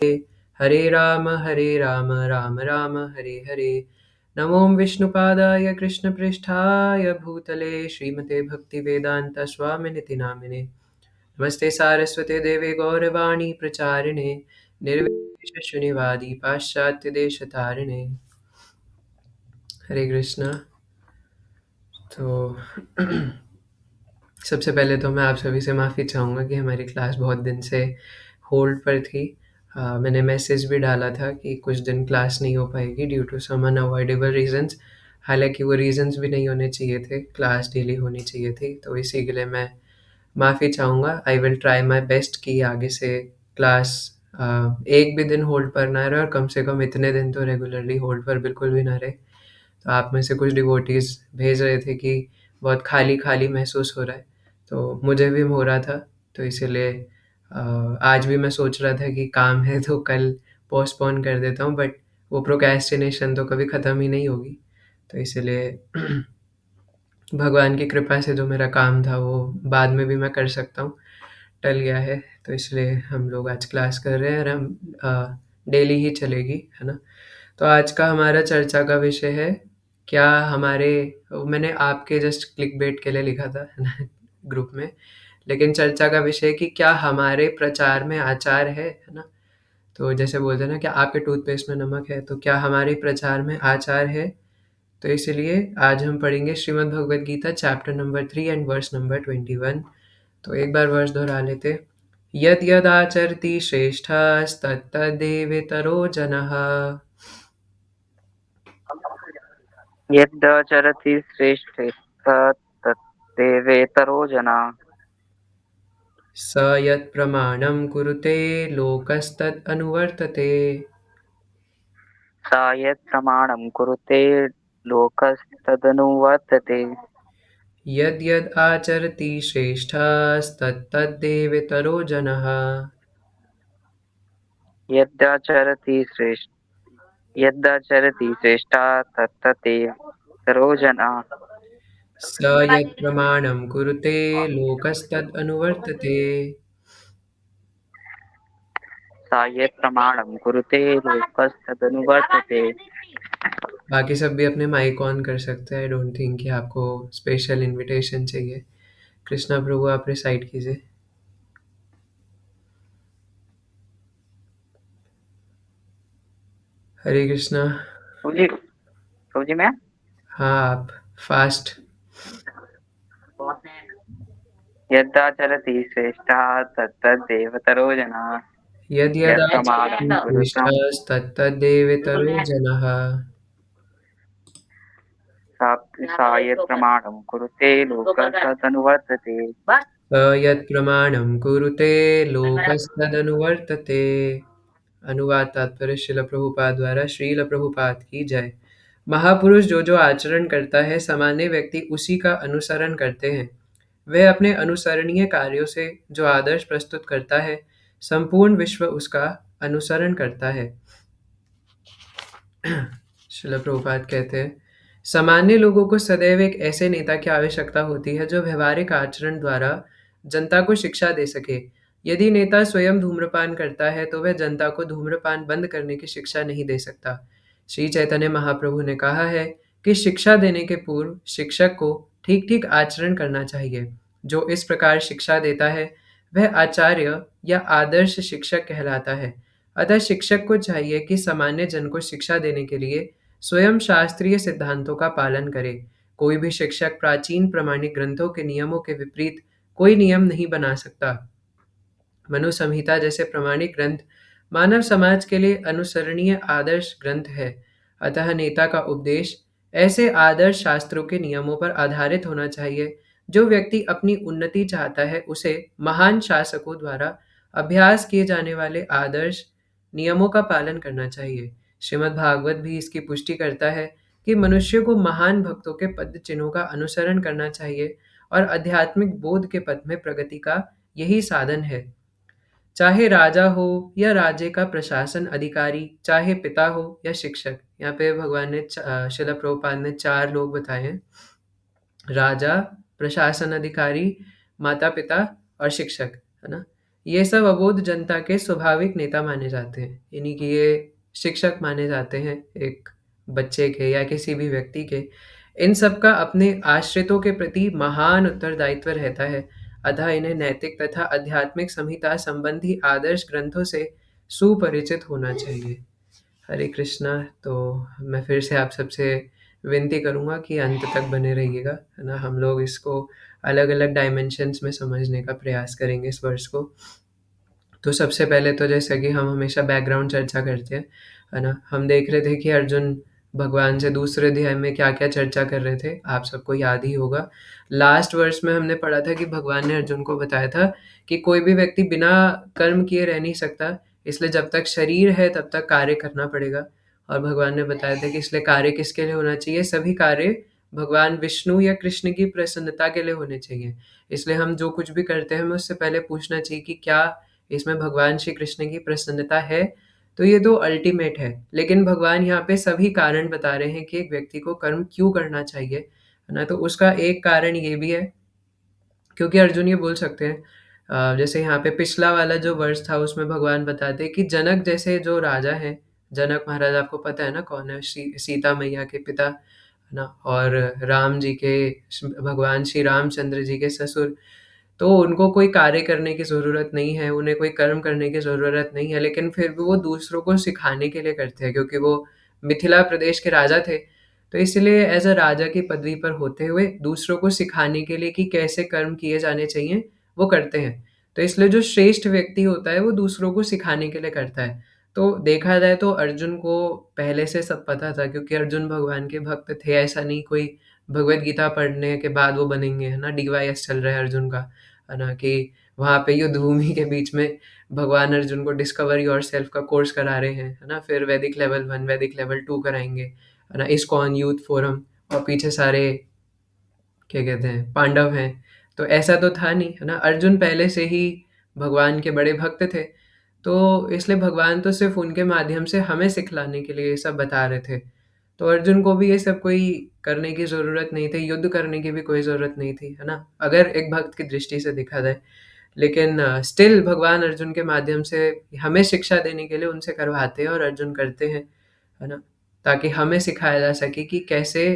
हरे राम राम राम हरे हरे। नमो विष्णुपादाय कृष्णपृष्ठाय भूतले श्रीमते भक्तिवेदांत स्वामिनिति नामिने। नमस्ते सारस्वते देवे गौरवाणी प्रचारिणे निर्विशेष शून्यवादी पाश्चात्य देश तारिणे। हरे कृष्णा। तो सबसे पहले तो मैं आप सभी से माफ़ी चाहूँगा कि हमारी क्लास बहुत दिन से होल्ड पर थी। मैंने मैसेज भी डाला था कि कुछ दिन क्लास नहीं हो पाएगी due to some unavoidable reasons. हालांकि वो रीज़न्स भी नहीं होने चाहिए थे, क्लास डेली होनी चाहिए थी, तो इसी के लिए मैं माफ़ी चाहूँगा। I will try my best कि आगे से क्लास एक भी दिन होल्ड पर ना रहे और कम से कम इतने दिन तो रेगुलरली होल्ड पर बिल्कुल भी ना रहे। तो आप में से कुछ डिवोटीज़ भेज रहे थे कि बहुत खाली-खाली महसूस हो रहा है, तो मुझे भी हो रहा था। तो इसीलिए आज भी मैं सोच रहा था कि काम है तो कल पोस्टपोन कर देता हूँ, बट वो प्रोक्रेस्टिनेशन तो कभी ख़त्म ही नहीं होगी। तो इसीलिए भगवान की कृपा से जो मेरा काम था वो बाद में भी मैं कर सकता हूँ, टल गया है। तो इसलिए हम लोग आज क्लास कर रहे हैं और हम डेली ही चलेगी, है ना? तो आज का हमारा चर्चा का विषय है क्या हमारे मैंने आपके जस्ट क्लिकबेट के लिए लिखा था, है ना, ग्रुप में। लेकिन चर्चा का विषय है कि क्या हमारे प्रचार में आचार है ना? तो जैसे बोलते हैं ना कि आपके टूथपेस्ट में नमक है, तो क्या हमारे प्रचार में आचार है? तो इसलिए आज हम पढ़ेंगे Shrimad Bhagavad Gita chapter number 3 and verse number 21। तो एक बार वर्स दोहरा लेते। यद यद आचरति श्रेष्ठस्तत्तदेवेतरो जनः यद्चरति श्रेष्ठस्तत्तेवेतरो जना। स यत्प्रमाणं कुरुते लोकस्तदनुवर्तते। स यत्प्रमाणं कुरुते लोकस्तदनुवर्तते। यद् यद् आचरति श्रेष्ठस्तत्तदेवेतरो जनः यद्चरति श्रेष्ठा तत्तदेवेतरो जना। स यत्प्रमाणं कुरुते लोकस्तदनुवर्तते। स यत्प्रमाणं कुरुते लोकस्तदनुवर्तते। बाकी सब भी अपने माइक ऑन कर सकते हैं। आई डोंट थिंक कि आपको स्पेशल इनविटेशन चाहिए। कृष्णा प्रभु आप रिसाइट कीजिए। हरे कृष्णा। जी मैं हाँ आप फास्ट। यद्चरति श्रेष्ठा तत्तदेवेतरो जना। यद् यदाचरति यत्प्रमाणं कुरुते श्रेष्ठस्तत्तदेवेतरो जनः सा यत्प्रमाणं कुरुते लोकस्तदनुवर्तते। स यत्प्रमाणं कुरुते लोकस्तदनुवर्तते। अनुवाद तात्पर्य श्रील प्रभुपाद द्वारा। श्रील प्रभुपाद की जय। महापुरुष जो जो आचरण करता है सामान्य व्यक्ति उसी का अनुसरण करते हैं। वह अपने अनुसरणीय कार्यों से जो आदर्श प्रस्तुत करता है संपूर्ण विश्व उसका अनुसरण करता है। श्रील प्रभुपाद कहते हैं सामान्य लोगों को सदैव एक ऐसे नेता की आवश्यकता होती है जो व्यवहारिक आचरण द्वारा जनता को शिक्षा दे सके। यदि नेता स्वयं धूम्रपान करता है तो वह जनता को धूम्रपान बंद करने की शिक्षा नहीं दे सकता। श्री चैतन्य महाप्रभु ने कहा है कि शिक्षा देने के पूर्व शिक्षक को ठीक ठीक आचरण करना चाहिए। जो इस प्रकार शिक्षा देता है वह आचार्य या आदर्श शिक्षक कहलाता है। अतः शिक्षक को चाहिए कि सामान्य जन को शिक्षा देने के लिए स्वयं शास्त्रीय सिद्धांतों का पालन करे। कोई भी शिक्षक प्राचीन प्रमाणिक ग्रंथों के नियमों के विपरीत कोई नियम नहीं बना सकता। मनु संहिता जैसे प्रमाणिक ग्रंथ मानव समाज के लिए अनुसरणीय आदर्श ग्रंथ है। अतः नेता का उपदेश ऐसे आदर्श शास्त्रों के नियमों पर आधारित होना चाहिए। जो व्यक्ति अपनी उन्नति चाहता है उसे महान शासकों द्वारा अभ्यास किए जाने वाले आदर्श नियमों का पालन करना चाहिए। श्रीमद् भागवत भी इसकी पुष्टि करता है कि मनुष्य को महान भक्तों के पद चिन्हों का अनुसरण करना चाहिए और आध्यात्मिक बोध के पथ में प्रगति का यही साधन है। चाहे राजा हो या राज्य का प्रशासन अधिकारी, चाहे पिता हो या शिक्षक। यहाँ पे भगवान ने शिला प्रभुपाद ने 4 लोग बताए हैं। राजा, प्रशासन अधिकारी, माता पिता और शिक्षक, है ना? ये सब अबोध जनता के स्वाभाविक नेता माने जाते हैं, यानी कि ये शिक्षक माने जाते हैं एक बच्चे के या किसी भी व्यक्ति के। इन सब का अपने आश्रितों के प्रति महान उत्तरदायित्व रहता है, अतः इन्हें नैतिक तथा आध्यात्मिक संहिता संबंधी आदर्श ग्रंथों से सुपरिचित होना चाहिए। हरे कृष्णा। तो मैं फिर से आप सबसे विनती करूँगा कि अंत तक बने रहिएगा, है ना? हम लोग इसको अलग-अलग डायमेंशंस में समझने का प्रयास करेंगे इस वर्ष को। तो सबसे पहले तो जैसा कि हम हमेशा बैकग्राउंड चर्चा करते हैं, है ना? हम देख रहे थे कि अर्जुन भगवान से दूसरे अध्याय में क्या-क्या चर्चा कर रहे थे, आप सबको याद ही होगा। लास्ट वर्ष में हमने पढ़ा था कि भगवान ने अर्जुन को बताया था कि कोई भी व्यक्ति बिना कर्म किए रह नहीं सकता, इसलिए जब तक शरीर है तब तक कार्य करना पड़ेगा। और भगवान ने बताया था कि इसलिए कार्य किसके लिए होना चाहिए? सभी कार्य भगवान विष्णु या कृष्ण की प्रसन्नता के लिए होने चाहिए। इसलिए हम जो कुछ भी करते हैं, हमें उससे पहले पूछना चाहिए कि क्या इसमें भगवान श्री कृष्ण की प्रसन्नता है? तो ये तो अल्टीमेट है। लेकिन भगवान यहाँ पे सभी कारण बता रहे हैं कि एक व्यक्ति को कर्म क्यों करना चाहिए, है ना? तो उसका एक कारण ये भी है, क्योंकि अर्जुन ये बोल सकते हैं, जैसे यहाँ पे पिछला वाला जो वर्ष था उसमें भगवान बताते हैं कि जनक जैसे जो राजा हैं, जनक महाराज आपको पता है ना कौन है? सीता मैया के पिता, है ना? और राम जी के भगवान श्री रामचंद्र जी के ससुर। तो उनको कोई कार्य करने की ज़रूरत नहीं है, उन्हें कोई कर्म करने की ज़रूरत नहीं है, लेकिन फिर भी वो दूसरों को सिखाने के लिए करते हैं, क्योंकि वो मिथिला प्रदेश के राजा थे। तो इसलिए एज़ अ राजा की पदवी पर होते हुए दूसरों को सिखाने के लिए कि कैसे कर्म किए जाने चाहिए, वो करते हैं। तो इसलिए जो श्रेष्ठ व्यक्ति होता है, वो दूसरों को सिखाने के लिए करता है। तो देखा जाए तो अर्जुन को पहले से सब पता था, क्योंकि अर्जुन भगवान के भक्त थे, ऐसा नहीं कोई भगवद गीता पढ़ने के बाद वो बनेंगे, है ना? डीवाईएस चल रहा है अर्जुन का। है ना? कि वहाँ पे युद्ध भूमि के बीच में भगवान अर्जुन को डिस्कवर योरसेल्फ का कोर्स करा रहे हैं, है ना? फिर वैदिक लेवल 1, वैदिक लेवल 2 कराएँगे, है ना? इस्कॉन यूथ फोरम, और पीछे सारे क्या कहते हैं, पांडव हैं। तो ऐसा तो था नहीं, है ना? अर्जुन पहले से ही भगवान के बड़े भक्त थे, तो इसलिए भगवान तो सिर्फ़ उनके माध्यम से हमें सिखलाने के लिए ये सब बता रहे थे। तो अर्जुन को भी ये सब कोई करने की ज़रूरत नहीं थी, युद्ध करने की भी कोई ज़रूरत नहीं थी, है ना? अगर एक भक्त की दृष्टि से देखा जाए। लेकिन स्टिल भगवान अर्जुन के माध्यम से हमें शिक्षा देने के लिए उनसे करवाते हैं, और अर्जुन करते हैं, है ना? ताकि हमें सिखाया जा सके कि कैसे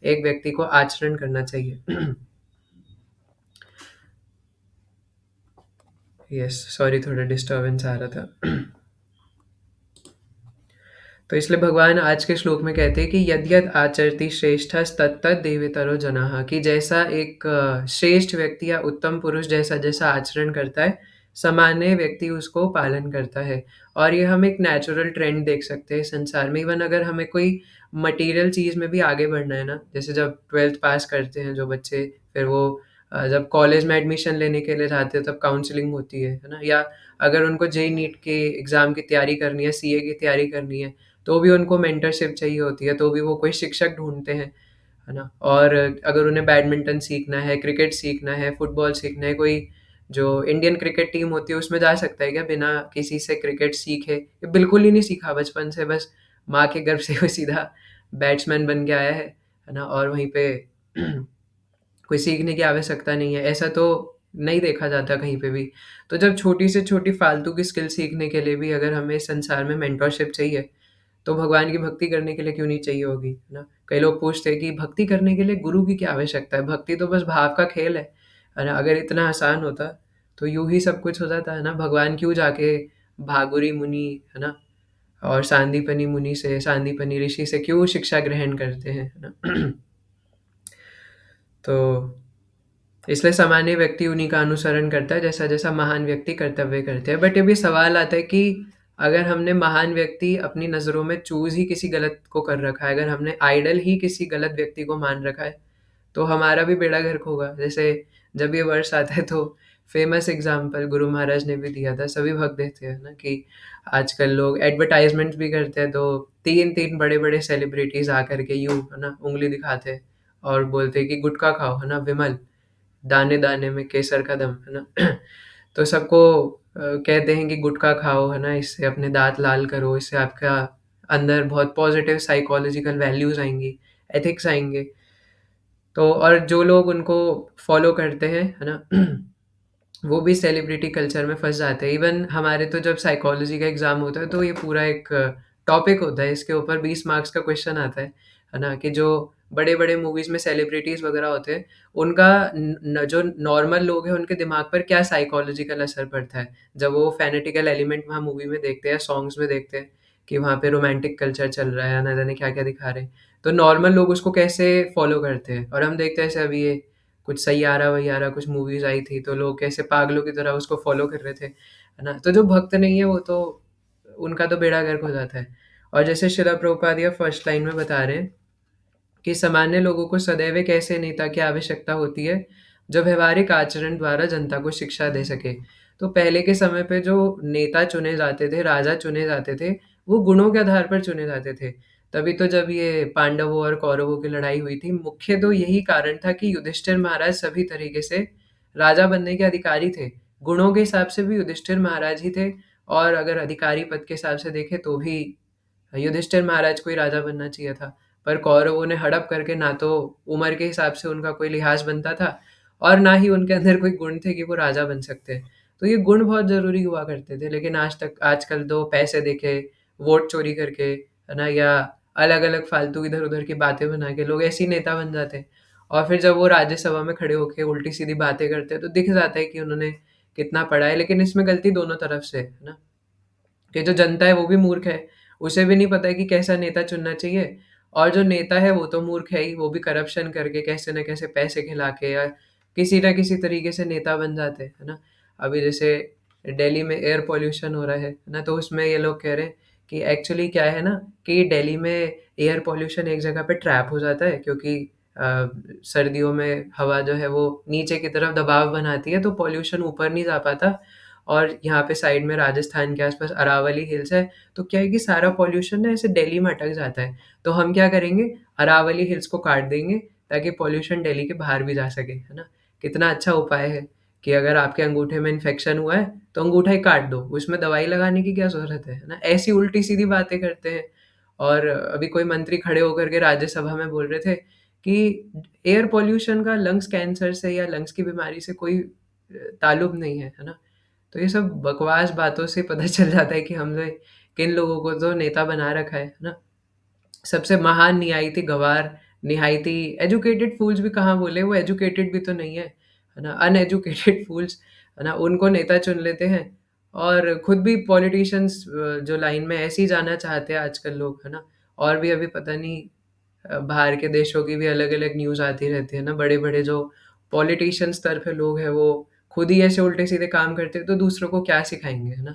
एक व्यक्ति को आचरण करना चाहिए। यस, सॉरी थोड़ा डिस्टर्बेंस आ रहा था। तो इसलिए भगवान आज के श्लोक में कहते हैं कि यद्यत आचरति श्रेष्ठस्तत्तत् देवेतरो जनाः, कि जैसा एक श्रेष्ठ व्यक्ति या उत्तम पुरुष जैसा-जैसा आचरण करता है, सामान्य व्यक्ति उसको पालन करता है। और ये हम एक नेचुरल ट्रेंड देख सकते हैं संसार में। इवन अगर हमें कोई मटेरियल चीज़ में भी आगे बढ़ना है ना, जैसे जब 12th पास करते हैं जो बच्चे, फिर वो जब कॉलेज में एडमिशन लेने के लिए जाते हैं तब काउंसलिंग होती है ना? या अगर उनको जेईई नीट के एग्ज़ाम की तैयारी करनी है, सीए की तैयारी करनी है, तो भी उनको मेंटरशिप चाहिए होती है, तो भी वो कोई शिक्षक ढूँढते हैं, है ना? और अगर उन्हें बैडमिंटन सीखना है, क्रिकेट सीखना है, फुटबॉल सीखना है, कोई जो इंडियन क्रिकेट टीम होती है उसमें जा सकता है क्या बिना किसी से क्रिकेट सीखे? ये बिल्कुल ही नहीं सीखा बचपन से, बस माँ के गर्भ से वो सीधा बैट्समैन बन के आया है ना? और वहीं पे कोई सीखने की आवश्यकता नहीं है, ऐसा तो नहीं देखा जाता कहीं पे भी। तो जब छोटी से छोटी फालतू की स्किल सीखने के लिए भी अगर हमें इस संसार में मेंटरशिप चाहिए, तो भगवान की भक्ति करने के लिए क्यों नहीं चाहिए होगी, है ना? कई लोग पूछते हैं कि भक्ति करने के लिए गुरु की क्या आवश्यकता है? भक्ति तो बस भाव का खेल है ना? अगर इतना आसान होता, तो यूँ ही सब कुछ हो जाता, है ना? भगवान क्यों जाके भागुरी मुनि, है ना? और सांदीपनि ऋषि से क्यों शिक्षा ग्रहण करते हैं, है ना? तो इसलिए सामान्य व्यक्ति उन्हीं का अनुसरण करता है जैसा-जैसा महान व्यक्ति कर्तव्य करते हैं। बट ये भी सवाल आता है कि अगर हमने महान व्यक्ति अपनी नज़रों में चूज़ ही किसी गलत को कर रखा है, अगर हमने आइडल ही किसी गलत व्यक्ति को मान रखा है, तो हमारा भी बेड़ा गर्क होगा। जैसे जब ये वर्ष आता है तो फ़ेमस एग्ज़ाम्पल गुरु महाराज ने भी दिया था, सभी भक्त देते हैं ना, कि आजकल लोग एडवर्टाइज़मेंट्स भी करते हैं, तो 3-3 बड़े-बड़े सेलिब्रिटीज़ आकर के यूँ, है ना, उँगली दिखाते हैं और बोलते हैं कि गुटखा खाओ, है ना, विमल। दाने-दाने में केसर का दम, है ना? तो सबको कहते हैं कि गुटखा खाओ, है ना? इससे अपने दाँत लाल करो, इससे आपका अंदर बहुत पॉज़िटिव साइकोलॉजिकल वैल्यूज़ आएँगी, एथिक्स आएँगे। तो और जो लोग उनको फ़ॉलो करते हैं, है ना? वो भी सेलिब्रिटी कल्चर में फँस जाते हैं। इवन हमारे तो जब साइकोलॉजी का एग्ज़ाम होता है तो ये पूरा एक टॉपिक होता है, इसके ऊपर 20 मार्क्स का क्वेश्चन आता है ना? कि जो बड़े-बड़े मूवीज़ में सेलिब्रिटीज़ वग़ैरह होते हैं, उनका न न जो नॉर्मल लोग हैं उनके दिमाग पर क्या साइकोलॉजिकल असर पड़ता है, जब वो फ़ैनेटिकल एलिमेंट वहाँ मूवी में देखते हैं, सॉन्ग्स में देखते हैं कि वहाँ पे रोमांटिक कल्चर चल रहा है या ना जाने क्या-क्या दिखा रहे हैं। तो नॉर्मल लोग उसको कैसे फ़ॉलो करते हैं, और हम देखते हैं ऐसे अभी ये कुछ सैयारा-वैयारा कुछ मूवीज़ आई थी, तो लोग कैसे पागलों की तरह उसको फ़ॉलो कर रहे थे, है ना? तो जो भक्त नहीं है वो तो उनका तो बेड़ा गर्क हो जाता है। और जैसे शिला प्रभुपाद या फर्स्ट लाइन में बता रहे हैं कि सामान्य लोगों को सदैव एक ऐसे नेता की आवश्यकता होती है, जो व्यावहारिक आचरण द्वारा जनता को शिक्षा दे सके। तो पहले के समय पे जो नेता चुने जाते थे, राजा चुने जाते थे, वो गुणों के आधार पर चुने जाते थे। तभी तो जब ये पांडवों और कौरवों की लड़ाई हुई थी, मुख्य तो यही कारण था कि युधिष्ठिर महाराज सभी तरीके से राजा बनने के अधिकारी थे। गुणों के हिसाब से भी युधिष्ठिर महाराज ही थे, और अगर अधिकारी पद के हिसाब से देखें तो भी युधिष्ठिर महाराज को ही राजा बनना चाहिए था। पर कौरवों ने हड़प करके ना तो उम्र के हिसाब से उनका कोई लिहाज बनता था, और ना ही उनके अंदर कोई गुण थे कि वो राजा बन सकते हैं। तो ये गुण बहुत ज़रूरी हुआ करते थे, लेकिन आजकल तो पैसे देके, वोट चोरी करके, है ना? या अलग-अलग फालतू इधर-उधर की बातें बना के लोग ऐसे ही नेता बन जाते हैं। और फिर जब वो राज्यसभा में खड़े होके उल्टी-सीधी बातें करते हैं, तो दिख जाता है कि उन्होंने कितना पढ़ा है, लेकिन इसमें गलती दोनों तरफ से है ना? कि जो जनता है वो भी मूर्ख है, उसे भी नहीं पता है कि कैसा नेता चुनना चाहिए, और जो नेता है वो तो मूर्ख है ही, वो भी करप्शन करके कैसे न कैसे पैसे खिला के या किसी न किसी तरीके से नेता बन जाते हैं, है ना? अभी जैसे दिल्ली में एयर पॉल्यूशन हो रहा है ना? तो उसमें ये लोग कह रहे हैं कि एक्चुअली क्या है ना, कि दिल्ली में एयर पॉल्यूशन एक जगह पे ट्रैप हो जाता है, क्योंकि सर्दियों में हवा जो है वो नीचे की तरफ दबाव बनाती है, तो पॉल्यूशन ऊपर नहीं जा पाता। और यहाँ पे साइड में राजस्थान के आस-पास अरावली हिल्स है, तो क्या है कि सारा पॉल्यूशन ना ऐसे दिल्ली में अटक जाता है। तो हम क्या करेंगे, अरावली हिल्स को काट देंगे ताकि पॉल्यूशन दिल्ली के बाहर भी जा सके, है ना? कितना अच्छा उपाय है कि अगर आपके अंगूठे में इन्फेक्शन हुआ है, तो अंगूठा ही काट दो, उसमें दवाई लगाने की क्या ज़रूरत है ना? ऐसी उल्टी-सीधी बातें करते हैं। और अभी कोई मंत्री खड़े होकर के राज्यसभा में बोल रहे थे कि एयर पॉल्यूशन का लंग्स कैंसर से या लंग्स की बीमारी से कोई ताल्लुक नहीं है ना? तो ये सब बकवास बातों से पता चल जाता है कि हमने किन लोगों को तो नेता बना रखा है ना? सबसे महान नियायती गँवार, निहायती एजुकेटेड फूल्स भी कहाँ बोले, वो एजुकेटेड भी तो नहीं है ना? अनएजुकेटेड फूल्स, है ना? उनको नेता चुन लेते हैं, और खुद भी पॉलिटिशियंस जो लाइन में ऐसे ही जाना चाहते हैं आजकल लोग, है ना? और भी अभी पता नहीं बाहर के देशों की भी अलग-अलग न्यूज़ आती रहती है ना, बड़े-बड़े जो पॉलिटिशियन स्तर पे लोग हैं, वो खुद ही ऐसे उल्टे-सीधे काम करते हैं, तो दूसरों को क्या सिखाएँगे, है ना?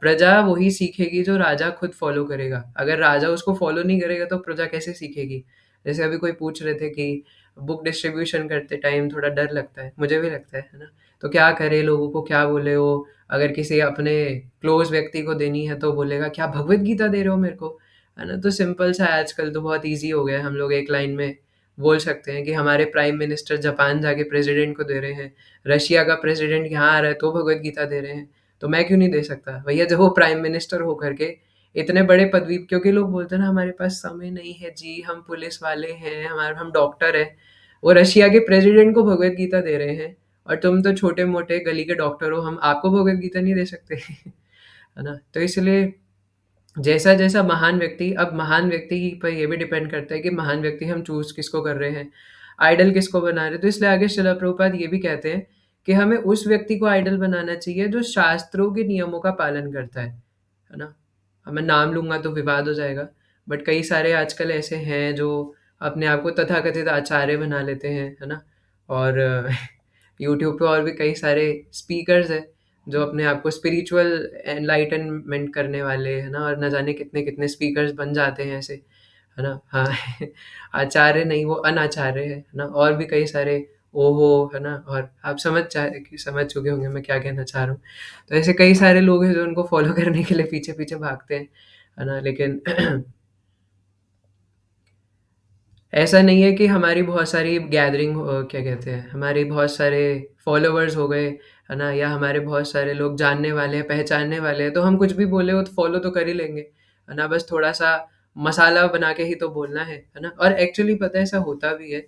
प्रजा वही सीखेगी जो राजा खुद फ़ॉलो करेगा। अगर राजा उसको फ़ॉलो नहीं करेगा, तो प्रजा कैसे सीखेगी? जैसे अभी कोई पूछ रहे थे कि बुक डिस्ट्रीब्यूशन करते टाइम थोड़ा डर लगता है, मुझे भी लगता है ना? तो क्या करे, लोगों को क्या बोले वो? अगर किसी अपने क्लोज़ व्यक्ति को देनी है, तो बोलेगा, "क्या भगवद गीता दे रहे हो मेरे को?" है ना? तो सिंपल सा है, आजकल तो बहुत ईज़ी हो गया है, हम लोग एक लाइन में बोल सकते हैं कि हमारे प्राइम मिनिस्टर जापान जाके प्रेज़िडेंट को दे रहे हैं, रशिया का प्रेज़िडेंट यहाँ आ रहा है तो भगवद गीता दे रहे हैं, तो मैं क्यों नहीं दे सकता? भैया जब वो प्राइम मिनिस्टर होकर के इतने बड़े पदवी, क्योंकि लोग बोलते हैं ना हमारे पास समय नहीं है जी, हम पुलिस वाले हैं, हम डॉक्टर हैं, वो रशिया के प्रेज़िडेंट को भगवद गीता दे रहे हैं, और तुम तो छोटे-मोटे गली के डॉक्टर हो, हम आपको भगवद गीता नहीं दे सकते। है ना? तो इसलिए जैसा-जैसा महान व्यक्ति, अब महान व्यक्ति ही पर ये भी डिपेंड करता है कि महान व्यक्ति हम चूज़ किसको कर रहे हैं, आइडल किसको बना रहे हैं। तो इसलिए आगे श्रील प्रभुपाद ये भी कहते हैं कि हमें उस व्यक्ति को आइडल बनाना चाहिए जो शास्त्रों के नियमों का पालन करता है ना? अब मैं नाम लूँगा तो विवाद हो जाएगा, बट कई सारे आजकल ऐसे हैं जो अपने आप को तथाकथित आचार्य बना लेते हैं, है ना? और यूट्यूब पे और भी कई सारे स्पीकर्स हैं जो अपने आप को स्पिरिचुअल एनलाइटनमेंट करने वाले, है ना? और ना जाने कितने-कितने स्पीकर्स बन जाते हैं ऐसे, है ना? हाँ, आचार्य नहीं, वो अनाचार्य है ना? और भी कई सारे ओहो, है ना? और आप समझ चुके होंगे मैं क्या कहना चाह रहा हूँ। तो ऐसे कई सारे लोग हैं जो उनको फ़ॉलो करने के लिए पीछे-पीछे भागते हैं, है ना? लेकिन ऐसा नहीं है कि हमारी बहुत सारी गैदरिंग क्या कहते हैं, हमारे बहुत सारे फॉलोवर्स हो गए, है ना? या हमारे बहुत सारे लोग जानने वाले हैं, पहचानने वाले हैं, तो हम कुछ भी बोले वो तो फॉलो तो कर ही लेंगे, है ना? बस थोड़ा-सा मसाला बना के ही तो बोलना है ना? और एक्चुअली पता है ऐसा होता भी है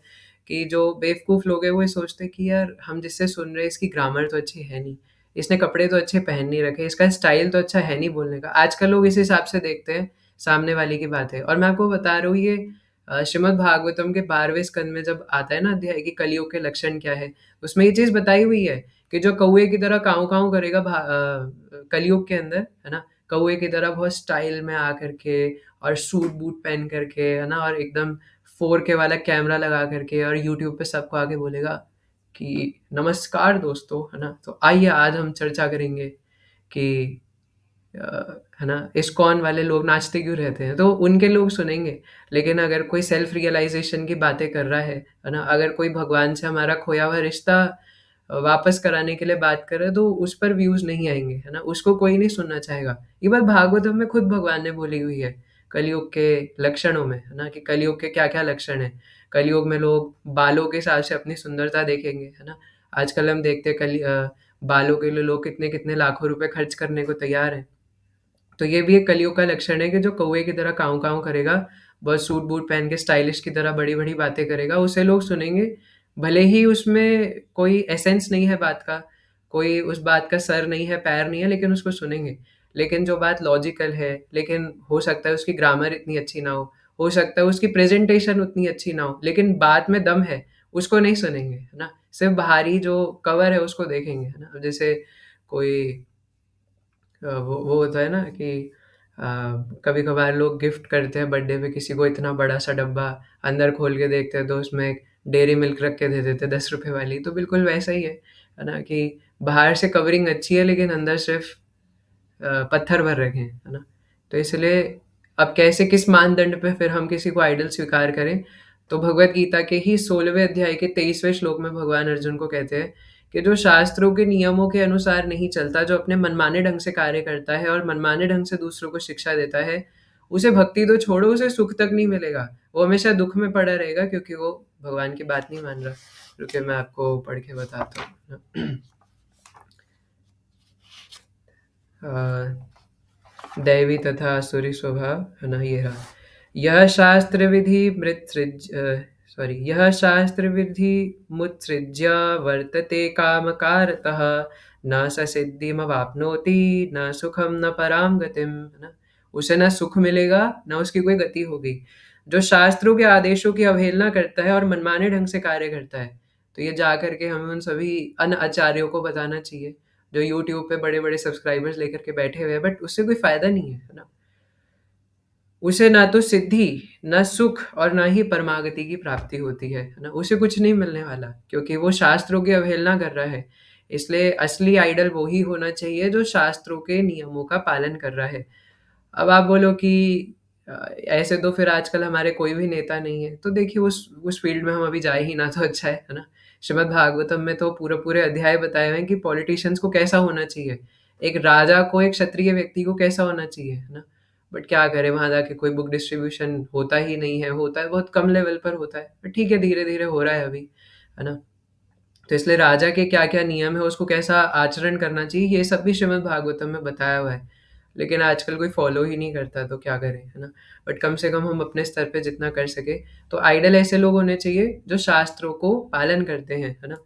कि जो बेवकूफ़ लोग हैं वो ये सोचते हैं कि यार हम जिससे सुन रहे हैं इसकी ग्रामर तो अच्छी है नहीं, इसने कपड़े तो अच्छे पहन नहीं रखे, इसका स्टाइल तो अच्छा है नहीं बोलने का। आजकल लोग इस हिसाब से देखते हैं सामने वाले की बातें। और मैं आपको बता रहा हूँ ये श्रीमद् भागवतम के 12वें स्कंद में जब आता है ना अध्याय कि कलियुग के लक्षण क्या है, उसमें ये चीज़ बताई हुई है कि जो कौवे की तरह काँव-काँव करेगा कलियुग के अंदर, है ना? कौवे की तरह बहुत स्टाइल में आ करके और सूट-बूट पहन करके, है ना? और एकदम 4K वाला कैमरा लगा करके और यूट्यूब पे सबको आके बोलेगा कि नमस्कार दोस्तों, है ना? तो आइए आज हम चर्चा करेंगे कि है ना, इस्कॉन वाले लोग नाचते क्यों रहते हैं? तो उनके लोग सुनेंगे। लेकिन अगर कोई सेल्फ रियलाइज़ेशन की बातें कर रहा है ना? अगर कोई भगवान से हमारा खोया हुआ रिश्ता वापस कराने के लिए बात कर रहा है, तो उस पर व्यूज़ नहीं आएँगे, है ना? उसको कोई नहीं सुनना चाहेगा। ये बात भागवतम में खुद भगवान ने बोली हुई है, कलयुग के लक्षणों में, है ना? कि कलयुग के क्या-क्या लक्षण हैं। कलयुग में लोग बालों के हिसाब से अपनी सुंदरता देखेंगे, है ना? आजकल हम देखते हैं बालों के लिए लोग कितने-कितने लाखों रुपए खर्च करने को तैयार हैं। तो ये भी एक कलियुग का लक्षण है कि जो कौवे की तरह काँव-काँव करेगा, बहुत सूट-बूट पहन के स्टाइलिश की तरह बड़ी-बड़ी बातें करेगा, उसे लोग सुनेंगे। भले ही उसमें कोई एसेंस नहीं है बात का, कोई उस बात का सर नहीं है, पैर नहीं है, लेकिन उसको सुनेंगे। लेकिन जो बात लॉजिकल है, लेकिन हो सकता है उसकी ग्रामर इतनी अच्छी ना हो सकता है उसकी प्रेज़ेंटेशन उतनी अच्छी ना हो, लेकिन बात में दम है, उसको नहीं सुनेंगे, है ना? सिर्फ़ बाहरी जो कवर है उसको देखेंगे, है ना? जैसे कोई वो होता है ना कि अ, कभी-कभार लोग गिफ्ट करते हैं बर्थडे पे किसी को इतना बड़ा-सा डब्बा, अंदर खोल के देखते हैं तो उसमें एक डेयरी मिल्क रख के दे देते हैं ₹10 वाली, तो बिल्कुल वैसा ही है ना? कि बाहर से कवरिंग अच्छी है लेकिन अंदर सिर्फ़ पत्थर भर रखे हैं, है ना? तो इसलिए अब कैसे किस मानदंड पे फिर हम किसी को आइडल स्वीकार करें? तो भगवद गीता के ही 16वें अध्याय के 23वें श्लोक में भगवान अर्जुन को कहते हैं कि जो शास्त्रों के नियमों के अनुसार नहीं चलता, जो अपने मनमाने ढंग से कार्य करता है और मनमाने ढंग से दूसरों को शिक्षा देता है, उसे भक्ति तो छोड़ो, उसे सुख तक नहीं मिलेगा। वो हमेशा दुःख में पड़ा रहेगा क्योंकि वो भगवान की बात नहीं मान रहा। रुकिए मैं आपको पढ़ के बताता हूँ। अ दैवी तथा आसुरी स्वभाव, है ना? ये रहा। यह शास्त्र विधि यह शास्त्र विधि मुत्सृज्य वर्तते कामकारतः न स सिद्धिमवाप्नोति न सुखम न पराम गतिम, है ना? उसे ना सुख मिलेगा ना उसकी कोई गति होगी। जो शास्त्रों के आदेशों की अवहेलना करता है और मनमाने ढंग से कार्य करता है, तो ये जा करके हमें उन सभी अनाचार्यों को बताना चाहिए जो यूट्यूब पे बड़े-बड़े सब्सक्राइबर्स लेकर के बैठे हुए हैं, बट उससे कोई फ़ायदा नहीं है ना? उसे ना तो सिद्धि, ना सुख और ना ही परमागति की प्राप्ति होती है ना? उसे कुछ नहीं मिलने वाला क्योंकि वो शास्त्रों की अवहेलना कर रहा है। इसलिए असली आइडल वो ही होना चाहिए जो शास्त्रों के नियमों का पालन कर रहा है। अब आप बोलो कि ऐसे तो फिर आजकल हमारे कोई भी नेता नहीं है, तो देखिए उस फ़ील्ड में हम अभी जाए ही ना तो अच्छा है ना? श्रीमद् भागवतम में तो पूरे-पूरे अध्याय बताए हुए हैं कि पॉलिटिशियंस को कैसा होना चाहिए, एक राजा को, एक क्षत्रिय व्यक्ति को कैसा होना चाहिए, है ना? बट क्या करें वहाँ जाके कोई बुक डिस्ट्रीब्यूशन होता ही नहीं है, होता है बहुत कम लेवल पर होता है, बट ठीक है धीरे-धीरे हो रहा है अभी, है ना? तो इसलिए राजा के क्या-क्या नियम है, उसको कैसा आचरण करना चाहिए, ये सब भी श्रीमद् भागवतम में बताया हुआ है। लेकिन आजकल कोई फ़ॉलो ही नहीं करता तो क्या करें, है ना? बट कम से कम हम अपने स्तर पे जितना कर सकें, तो आइडल ऐसे लोग होने चाहिए जो शास्त्रों को पालन करते हैं, है ना?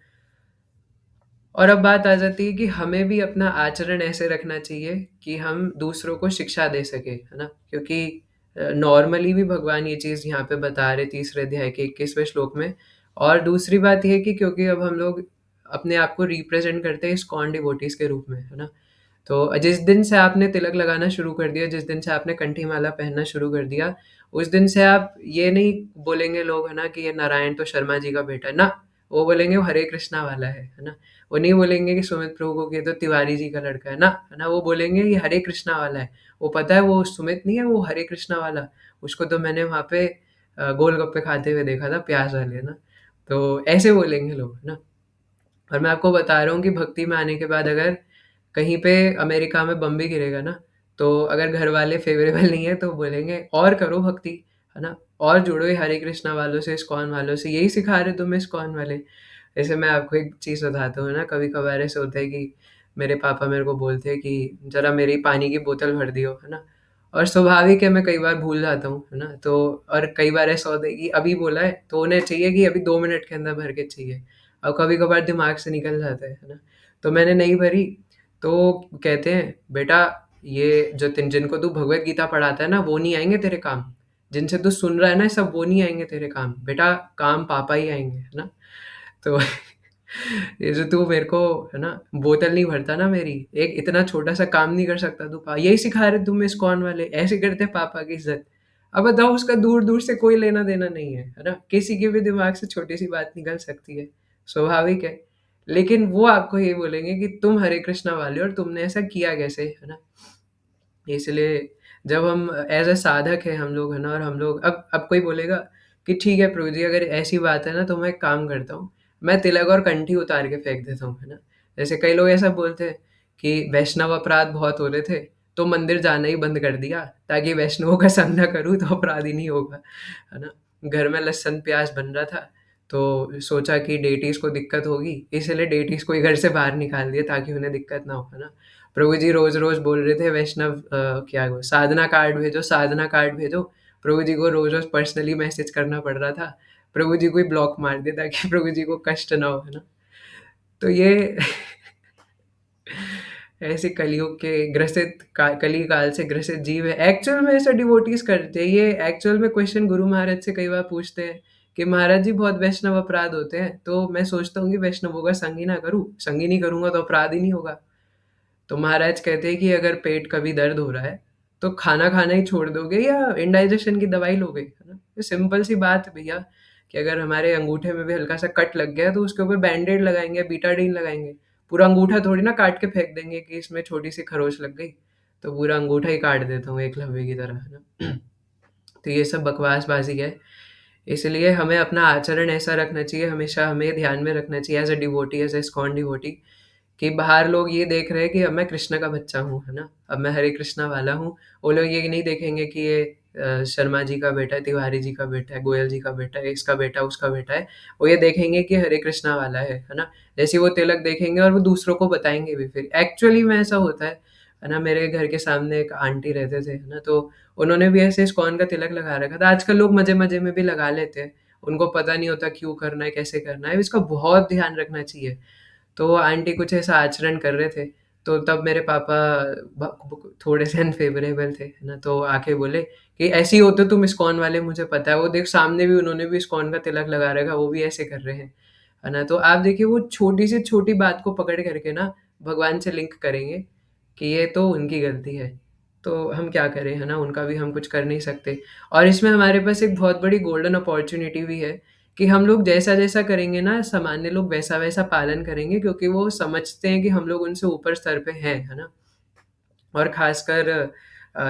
और अब बात आ जाती है कि हमें भी अपना आचरण ऐसे रखना चाहिए कि हम दूसरों को शिक्षा दे सकें, है ना? क्योंकि नॉर्मली भी भगवान ये चीज़ यहाँ पे बता रहे तीसरे अध्याय के 21वें श्लोक में। और दूसरी बात ये है कि क्योंकि अब हम लोग अपने आप को रिप्रेज़ेंट करते हैं इस्कॉन डिवोटीज़ के रूप में, है ना? तो जिस दिन से आपने तिलक लगाना शुरू कर दिया, जिस दिन से आपने कंठी माला पहनना शुरू कर दिया, उस दिन से आप ये नहीं बोलेंगे लोग, है ना, कि ये नारायण तो शर्मा जी का बेटा है, ना, वो बोलेंगे वो हरे कृष्णा वाला है ना? वो नहीं बोलेंगे कि सुमित प्रभु को ये तो तिवारी जी का लड़का है ना? वो बोलेंगे ये हरे कृष्णा वाला है। वो पता है वो सुमित नहीं है, वो हरे कृष्णा वाला, उसको तो मैंने वहाँ पे गोलगप्पे खाते हुए देखा था प्याज़ वाले, है ना? तो ऐसे बोलेंगे लोग, है ना? और मैं आपको बता रहा हूँ कि भक्ति में आने के बाद अगर कहीं पे अमेरिका में बम भी गिरेगा ना, तो अगर घर वाले फ़ेवरेबल नहीं है तो बोलेंगे और करो भक्ति, है ना? और जुड़ो ये हरे कृष्णा वालों से, इस्कॉन वालों से, यही सिखा रहे तुम्हें इस्कॉन वाले। जैसे मैं आपको एक चीज़ बताता हूँ ना, कभी-कभार ऐसा होता है कि मेरे पापा मेरे को बोलते हैं कि ज़रा मेरी पानी की बोतल भर दियो, है ना? और स्वाभाविक है मैं कई बार भूल जाता हूँ, है ना? तो और कई बार ऐसा होता है कि अभी बोला है, तो उन्हें चाहिए कि अभी 2 मिनट के अंदर भर के चाहिए। और कभी-कभार दिमाग से निकल जाता है ना? तो मैंने नहीं भरी, तो कहते हैं, "बेटा, ये जो तिन जिनको तू भगवत गीता पढ़ाता है ना, वो नहीं आएँगे तेरे काम। जिनसे तू सुन रहा है ना, सब वो नहीं आएँगे तेरे काम। बेटा, काम पापा ही आएँगे।" है ना? तो ये जो तू मेरे को, है ना, बोतल नहीं भरता ना मेरी, एक इतना छोटा-सा काम नहीं कर सकता तू, पा यही सिखा रहे तुम इस्कॉन वाले, ऐसे करते हैं पापा की इज़्ज़त। अब बताओ, उसका दूर-दूर से कोई लेना-देना नहीं है ना? किसी के भी दिमाग से छोटी-सी बात निकल सकती है, स्वाभाविक है। लेकिन वो आपको ये बोलेंगे कि तुम हरे कृष्णा वाले हो और तुमने ऐसा किया कैसे, है ना? इसलिए जब हम एज़ अ साधक हैं हम लोग, है ना, और हम लोग अब कोई बोलेगा कि ठीक है प्रभु जी, अगर ऐसी बात है ना, तो मैं एक काम करता हूँ, मैं तिलक और कंठी उतार के फेंक देता हूँ, है ना? जैसे कई लोग ऐसा बोलते हैं कि वैष्णव अपराध बहुत हो रहे थे, तो मंदिर जाना ही बंद कर दिया ताकि वैष्णवों का संग ना करूँ तो अपराध ही नहीं होगा, है ना? घर में लहसुन प्याज़ बन रहा था, तो सोचा कि डेटीज़ को दिक्कत होगी, इसलिए डेटीज़ को ही घर से बाहर निकाल दिया ताकि उन्हें दिक्कत ना हो, है ना? प्रभु जी रोज़-रोज़ बोल रहे थे वैष्णव क्या वो साधना कार्ड भेजो, साधना कार्ड भेजो। प्रभु जी को रोज़-रोज़ पर्सनली मैसेज करना पड़ रहा था। प्रभु जी को ही ब्लॉक मार दिया ताकि प्रभु जी को कष्ट ना हो, है ना? तो ये ऐसे कलयुग के ग्रसित का कली काल से ग्रसित जीव है। एक्चुअल में ऐसा डिवोटीज़ करते हैं। ये एक्चुअल में क्वेश्चन गुरु महाराज से कई बार पूछते हैं कि महाराज जी बहुत वैष्णव अपराध होते हैं, तो मैं सोचता हूँ कि वैष्णवों का संग ही ना करूँ, संग ही नहीं करूँगा तो अपराध ही नहीं होगा। तो महाराज कहते हैं कि अगर पेट कभी दर्द हो रहा है, तो खाना खाना ही छोड़ दोगे या इंडाइजेशन की दवाई लोगे, है ना? ये सिंपल सी बात है भैया, कि अगर हमारे अंगूठे में भी हल्का-सा कट लग गया है, तो उसके ऊपर बैंडेड लगाएँगे, बीटाडीन लगाएँगे। पूरा अंगूठा थोड़ी ना काट के फेंक देंगे कि इसमें छोटी-सी खरोंच लग गई, तो पूरा अंगूठा ही काट देता हूँ एकलव्य की तरह, है ना? तो ये सब बकवासबाज़ी है। इसलिए हमें अपना आचरण ऐसा रखना चाहिए, हमेशा हमें ध्यान में रखना चाहिए as a devotee, as a ISKCON devotee, कि बाहर लोग ये देख रहे हैं कि अब मैं कृष्ण का बच्चा हूँ, है ना? अब मैं हरे कृष्णा वाला हूँ। वो लोग ये नहीं देखेंगे कि ये शर्मा जी का बेटा है, तिवारी जी का बेटा है, गोयल जी का बेटा है, इसका बेटा, उसका बेटा है। वो ये देखेंगे कि हरे कृष्णा वाला है ना? जैसे ही वो तिलक देखेंगे और वो दूसरों को बताएँगे भी फिर। एक्चुअली में ऐसा होता है ना? मेरे घर के सामने एक आंटी रहते थे, है ना? तो उन्होंने भी ऐसे इस्कॉन का तिलक लगा रखा था। आजकल लोग मज़े-मज़े में भी लगा लेते हैं। उनको पता नहीं होता क्यों करना है, कैसे करना है। इसका बहुत ध्यान रखना चाहिए। तो वो आंटी कुछ ऐसा आचरण कर रहे थे, तो तब मेरे पापा थोड़े से अनफेवरेबल थे, है ना? तो आके बोले कि ऐसे ही होते तुम इस्कॉन वाले, मुझे पता है। वो देख सामने भी उन्होंने भी इस्कॉन का तिलक लगा रखा, वो भी ऐसे कर रहे हैं, है ना? तो आप देखिए वो छोटी से छोटी बात को पकड़ करके ना भगवान से लिंक करेंगे कि ये तो उनकी गलती है। तो हम क्या करें, है ना? उनका भी हम कुछ कर नहीं सकते। और इसमें हमारे पास एक बहुत बड़ी गोल्डन अपॉर्च्युनिटी भी है कि हम लोग जैसा-जैसा करेंगे ना, सामान्य लोग वैसा-वैसा पालन करेंगे, क्योंकि वो समझते हैं कि हम लोग उनसे ऊपर स्तर पे हैं, है ना? और ख़ासकर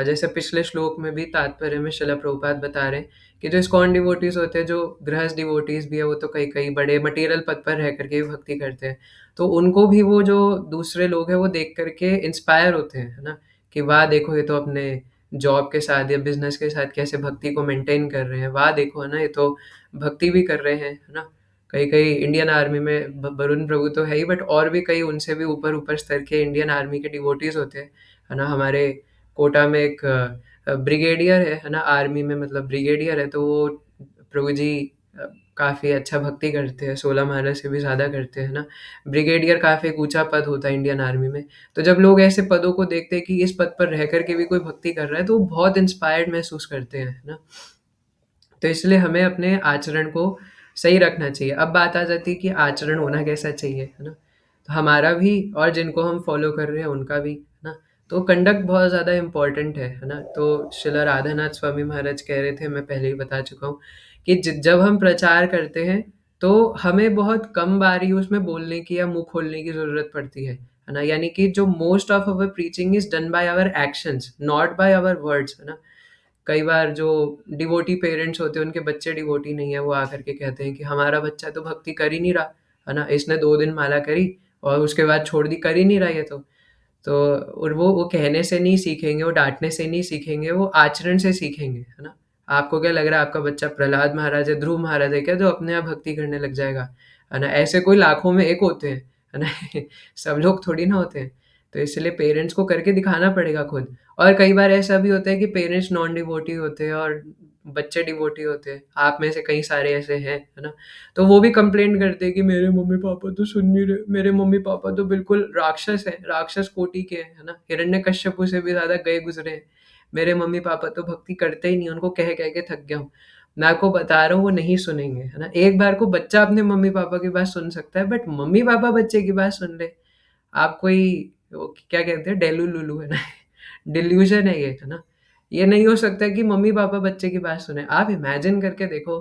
जैसे पिछले श्लोक में भी तात्पर्य में शिला प्रभुपाद बता रहे हैं कि जो इस्कॉन डिवोटीज़ होते हैं, जो गृहस्थ डिवोटीज़ भी है, वो तो कई-कई बड़े मटीरियल पद पर रह कर के भी भक्ति करते हैं। तो उनको भी वो जो दूसरे लोग हैं, वो देख कर के इंस्पायर होते हैं, है ना? कि वाह! देखो ये तो अपने जॉब के साथ या बिज़नेस के साथ कैसे भक्ति को मेंटेन कर रहे हैं। वाह! देखो, है ना, ये तो भक्ति भी कर रहे हैं, है ना? कई-कई इंडियन आर्मी में वरुण प्रभु तो है ही, बट और भी कई उनसे भी ऊपर-ऊपर स्तर के इंडियन आर्मी के डिवोटीज़ होते हैं। है ना? हमारे कोटा में एक ब्रिगेडियर है ना? आर्मी में मतलब ब्रिगेडियर है, तो वो प्रभु जी अ, काफ़ी अच्छा भक्ति करते हैं, 16 माला से भी ज़्यादा करते हैं ना? ब्रिगेडियर काफ़ी एक ऊँचा पद होता है इंडियन आर्मी में। तो जब लोग ऐसे पदों को देखते हैं कि इस पद पर रह कर के भी कोई भक्ति कर रहा है, तो वो बहुत इंस्पायर्ड महसूस करते हैं, है ना? तो इसलिए हमें अपने आचरण को सही रखना चाहिए। अब बात आ जाती है कि आचरण होना कैसा चाहिए, है ना? तो हमारा भी और जिनको हम फ़ॉलो कर रहे हैं उनका भी, है ना? तो कंडक्ट बहुत ज़्यादा इम्पोर्टेंट है ना? तो श्रील राधानाथ स्वामी महाराज कह रहे थे, मैं पहले ही बता चुका हूँ कि ज जब हम प्रचार करते हैं, तो हमें बहुत कम बारी उसमें बोलने की या मुँह खोलने की ज़रूरत पड़ती है ना? यानी कि जो most of our preaching is done by our actions, not by our words, है ना? कई बार जो डिवोटी पेरेंट्स होते हैं, उनके बच्चे डिवोटी नहीं है, वो आकर के कहते हैं कि हमारा बच्चा तो भक्ति कर ही नहीं रहा, है ना? इसने 2 दिन माला करी और उसके बाद छोड़ दी, कर ही नहीं रहा ये तो। तो और वो कहने से नहीं सीखेंगे, वो डाँटने से नहीं सीखेंगे, वो आचरण से सीखेंगे, है ना? आपको क्या लग रहा है आपका बच्चा प्रहलाद महाराज है, ध्रुव महाराज है क्या, जो अपने आप भक्ति करने लग जाएगा? है ना? ऐसे कोई लाखों में एक होते हैं, है ना? सब लोग थोड़ी ना होते हैं। तो इसलिए पेरेंट्स को करके दिखाना पड़ेगा खुद। और कई बार ऐसा भी होता है कि पेरेंट्स नॉन डिवोटी होते हैं और बच्चे डिवोटी होते हैं। आप में से कई सारे ऐसे हैं, है ना? तो वो भी कंप्लेंट करते हैं कि मेरे मम्मी-पापा तो सुन नहीं रहे, मेरे मम्मी-पापा तो बिल्कुल राक्षस हैं, राक्षस कोटि के हैं, है ना? हिरण्यकश्यप से भी ज़्यादा गए गुज़रे हैं। मेरे मम्मी-पापा तो भक्ति करते ही नहीं, उनको कह-कह के थक गया हूँ। मैं आपको बता रहा हूँ वो नहीं सुनेंगे, है ना? एक बार को बच्चा अपने मम्मी-पापा की बात सुन सकता है, बट मम्मी-पापा बच्चे की बात सुन ले, आप कोई वो क्या कहते हैं डेलू-लुलू, है ना? डिल्यूज़न है ये, है ना? ये नहीं हो सकता कि मम्मी-पापा बच्चे की बात सुने। आप इमेजिन करके देखो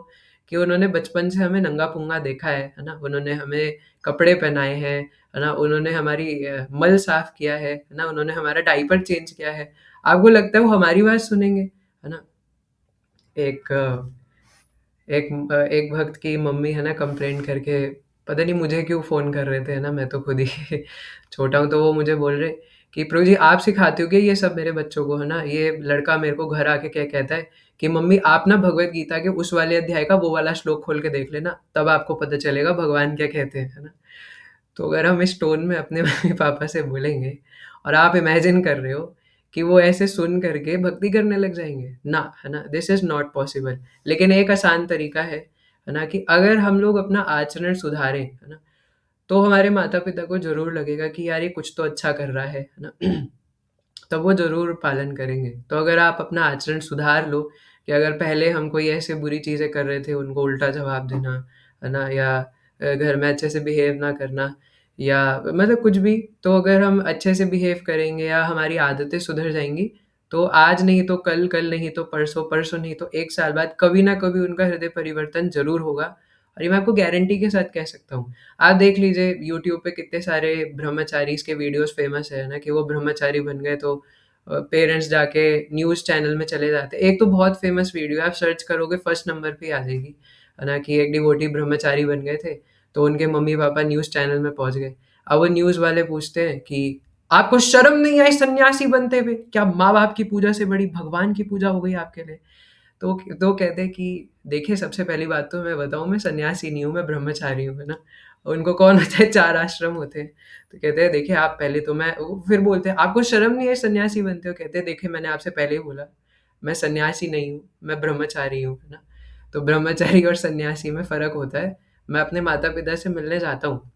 कि उन्होंने बचपन से हमें नंगा-पूंगा देखा है ना? उन्होंने हमें कपड़े पहनाए हैं, है ना? उन्होंने हमारी मल साफ़ किया है ना? उन्होंने हमारा डायपर चेंज किया है। आपको लगता है वो हमारी बात सुनेंगे, है ना? एक एक भक्त की मम्मी है ना कंप्लेंट करके पता नहीं मुझे क्यों फ़ोन कर रहे थे, है ना? मैं तो खुद ही छोटा हूँ, तो वो मुझे बोल रहे कि प्रभु जी आप सिखाते हो क्या ये सब मेरे बच्चों को, है ना? ये लड़का मेरे को घर आके क्या कहता है कि मम्मी आप ना भगवद गीता के उस वाले अध्याय का वो वाला श्लोक खोल के देख लेना, तब आपको पता चलेगा भगवान क्या कहते हैं, है ना? तो अगर हम इस टोन में अपने मम्मी-पापा से बोलेंगे और आप इमेजिन कर रहे हो कि वो ऐसे सुन करके भक्ति करने लग जाएँगे, ना, है ना? This is not possible. लेकिन एक आसान तरीका है ना? कि अगर हम लोग अपना आचरण सुधारें, है ना? तो हमारे माता-पिता को ज़रूर लगेगा कि यार ये कुछ तो अच्छा कर रहा है ना? तब वो ज़रूर पालन करेंगे। तो अगर आप अपना आचरण सुधार लो कि अगर पहले हम कोई ऐसे बुरी चीज़ें कर रहे थे, उनको उल्टा जवाब देना, है ना? या घर में अच्छे से बिहेव ना करना या मतलब कुछ भी, तो अगर हम अच्छे से बिहेव करेंगे या हमारी आदतें सुधर जाएँगी, तो आज नहीं तो कल, कल नहीं तो परसों, परसों नहीं तो 1 साल बाद कभी ना कभी उनका हृदय परिवर्तन ज़रूर होगा और ये मैं आपको गारंटी के साथ कह सकता हूँ। आप देख लीजिए यूट्यूब पे कितने सारे ब्रह्मचारीज़ के वीडियोज़ फ़ेमस है ना कि वो ब्रह्मचारी बन गए तो पेरेंट्स जाके न्यूज़ चैनल में चले जाते हैं। एक तो बहुत फ़ेमस वीडियो है, आप सर्च करोगे फर्स्ट नंबर पे ही आ जाएगी, है ना? कि एक डिवोटी ब्रह्मचारी बन गए थे, तो उनके मम्मी-पापा न्यूज़ चैनल में पहुँच गए। अब वो न्यूज़ वाले पूछते हैं कि आपको शर्म नहीं आई सन्यासी बनते हुए? क्या माँ-बाप की पूजा से बड़ी भगवान की पूजा हो गई आपके लिए? तो कहते हैं कि देखिए सबसे पहली बात तो मैं बताऊँ मैं सन्यासी नहीं हूँ, मैं ब्रह्मचारी हूँ, है ना? उनको कौन होता है 4 आश्रम होते हैं। तो कहते हैं देखिए आप पहले तो मैं वो फिर बोलते हैं आपको शर्म नहीं है सन्यासी बनते हो? कहते हैं देखिए मैंने आपसे पहले ही बोला, मैं सन्यासी नहीं हूँ, मैं ब्रह्मचारी हूँ, है ना? तो ब्रह्मचारी और सन्यासी में फ़र्क होता है। मैं अपने माता-पिता से मिलने जाता हूँ।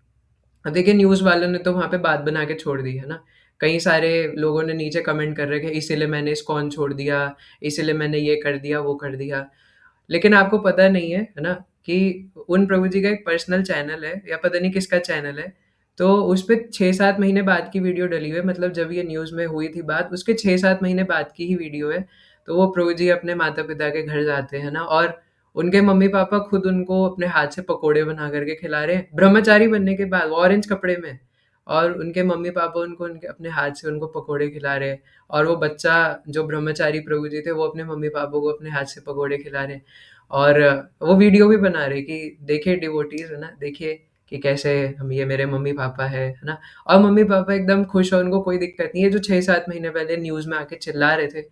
अब देखिए न्यूज़ वालों ने तो वहाँ पे बात बना के छोड़ दी, है ना? कई सारे लोगों ने नीचे कमेंट कर रखे इसीलिए मैंने इस्कॉन छोड़ दिया, इसीलिए मैंने ये कर दिया, वो कर दिया। लेकिन आपको पता नहीं है ना? कि उन प्रभु जी का एक पर्सनल चैनल है या पता नहीं किसका चैनल है। तो उसपे 6-7 महीने बाद की वीडियो डली हुई है मतलब जब ये न्यूज़ में हुई थी बात उसके 6-7 महीने बाद की ही वीडियो है। तो वो प्रभु जी अपने माता-पिता के घर जाते हैं ना और उनके मम्मी-पापा खुद उनको अपने हाथ से पकोड़े बना कर के खिला रहे हैं। ब्रह्मचारी बनने के बाद ऑरेंज कपड़े में और उनके मम्मी-पापा उनको उनके अपने हाथ से उनको पकोड़े खिला रहे हैं और वो बच्चा जो ब्रह्मचारी प्रभु जी थे वो अपने मम्मी-पापा को अपने हाथ से पकोड़े खिला रहे हैं। और वो वीडियो भी बना रहे कि देखिए डिवोटीज़ है ना, देखिए कि कैसे हम ये मेरे मम्मी-पापा है ना? और मम्मी-पापा एकदम खुश हैं, उनको कोई दिक्कत नहीं है, जो 6-7 महीने पहले न्यूज़ में आके चिल्ला रहे थे।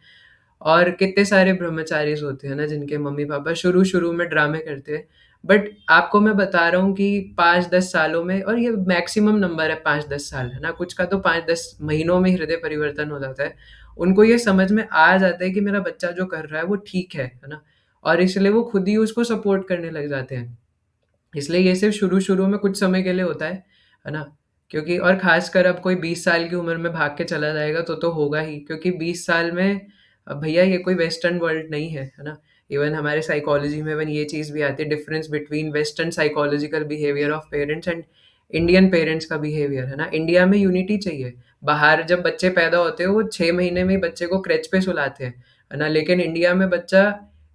और कितने सारे ब्रह्मचारीज़ होते हैं ना, जिनके मम्मी-पापा शुरू-शुरू में ड्रामे करते हैं। बट आपको मैं बता रहा हूँ कि 5-10 सालों में और ये मैक्सिमम नंबर है 5-10 साल, है ना? कुछ का तो 5-10 महीनों में हृदय परिवर्तन हो जाता है। उनको ये समझ में आ जाता है कि मेरा बच्चा जो कर रहा है वो ठीक है ना? और इसलिए वो खुद ही उसको सपोर्ट करने लग जाते हैं। इसलिए ये सिर्फ़ शुरू-शुरू में कुछ समय के लिए होता है ना? क्योंकि और ख़ासकर अब कोई 20 साल की उम्र में भाग के चला जाएगा तो होगा ही क्योंकि 20 साल में भैया ये कोई वेस्टर्न वर्ल्ड नहीं है ना? इवन हमारे साइकोलॉजी में इवन ये चीज़ भी आती है difference between western psychological behaviour of parents and Indian parents का बिहेवियर, है ना? इंडिया में यूनिटी चाहिए। बाहर जब बच्चे पैदा होते हैं वो 6 महीने में ही बच्चे को क्रेच पे सुलाते हैं, है ना? लेकिन इंडिया में बच्चा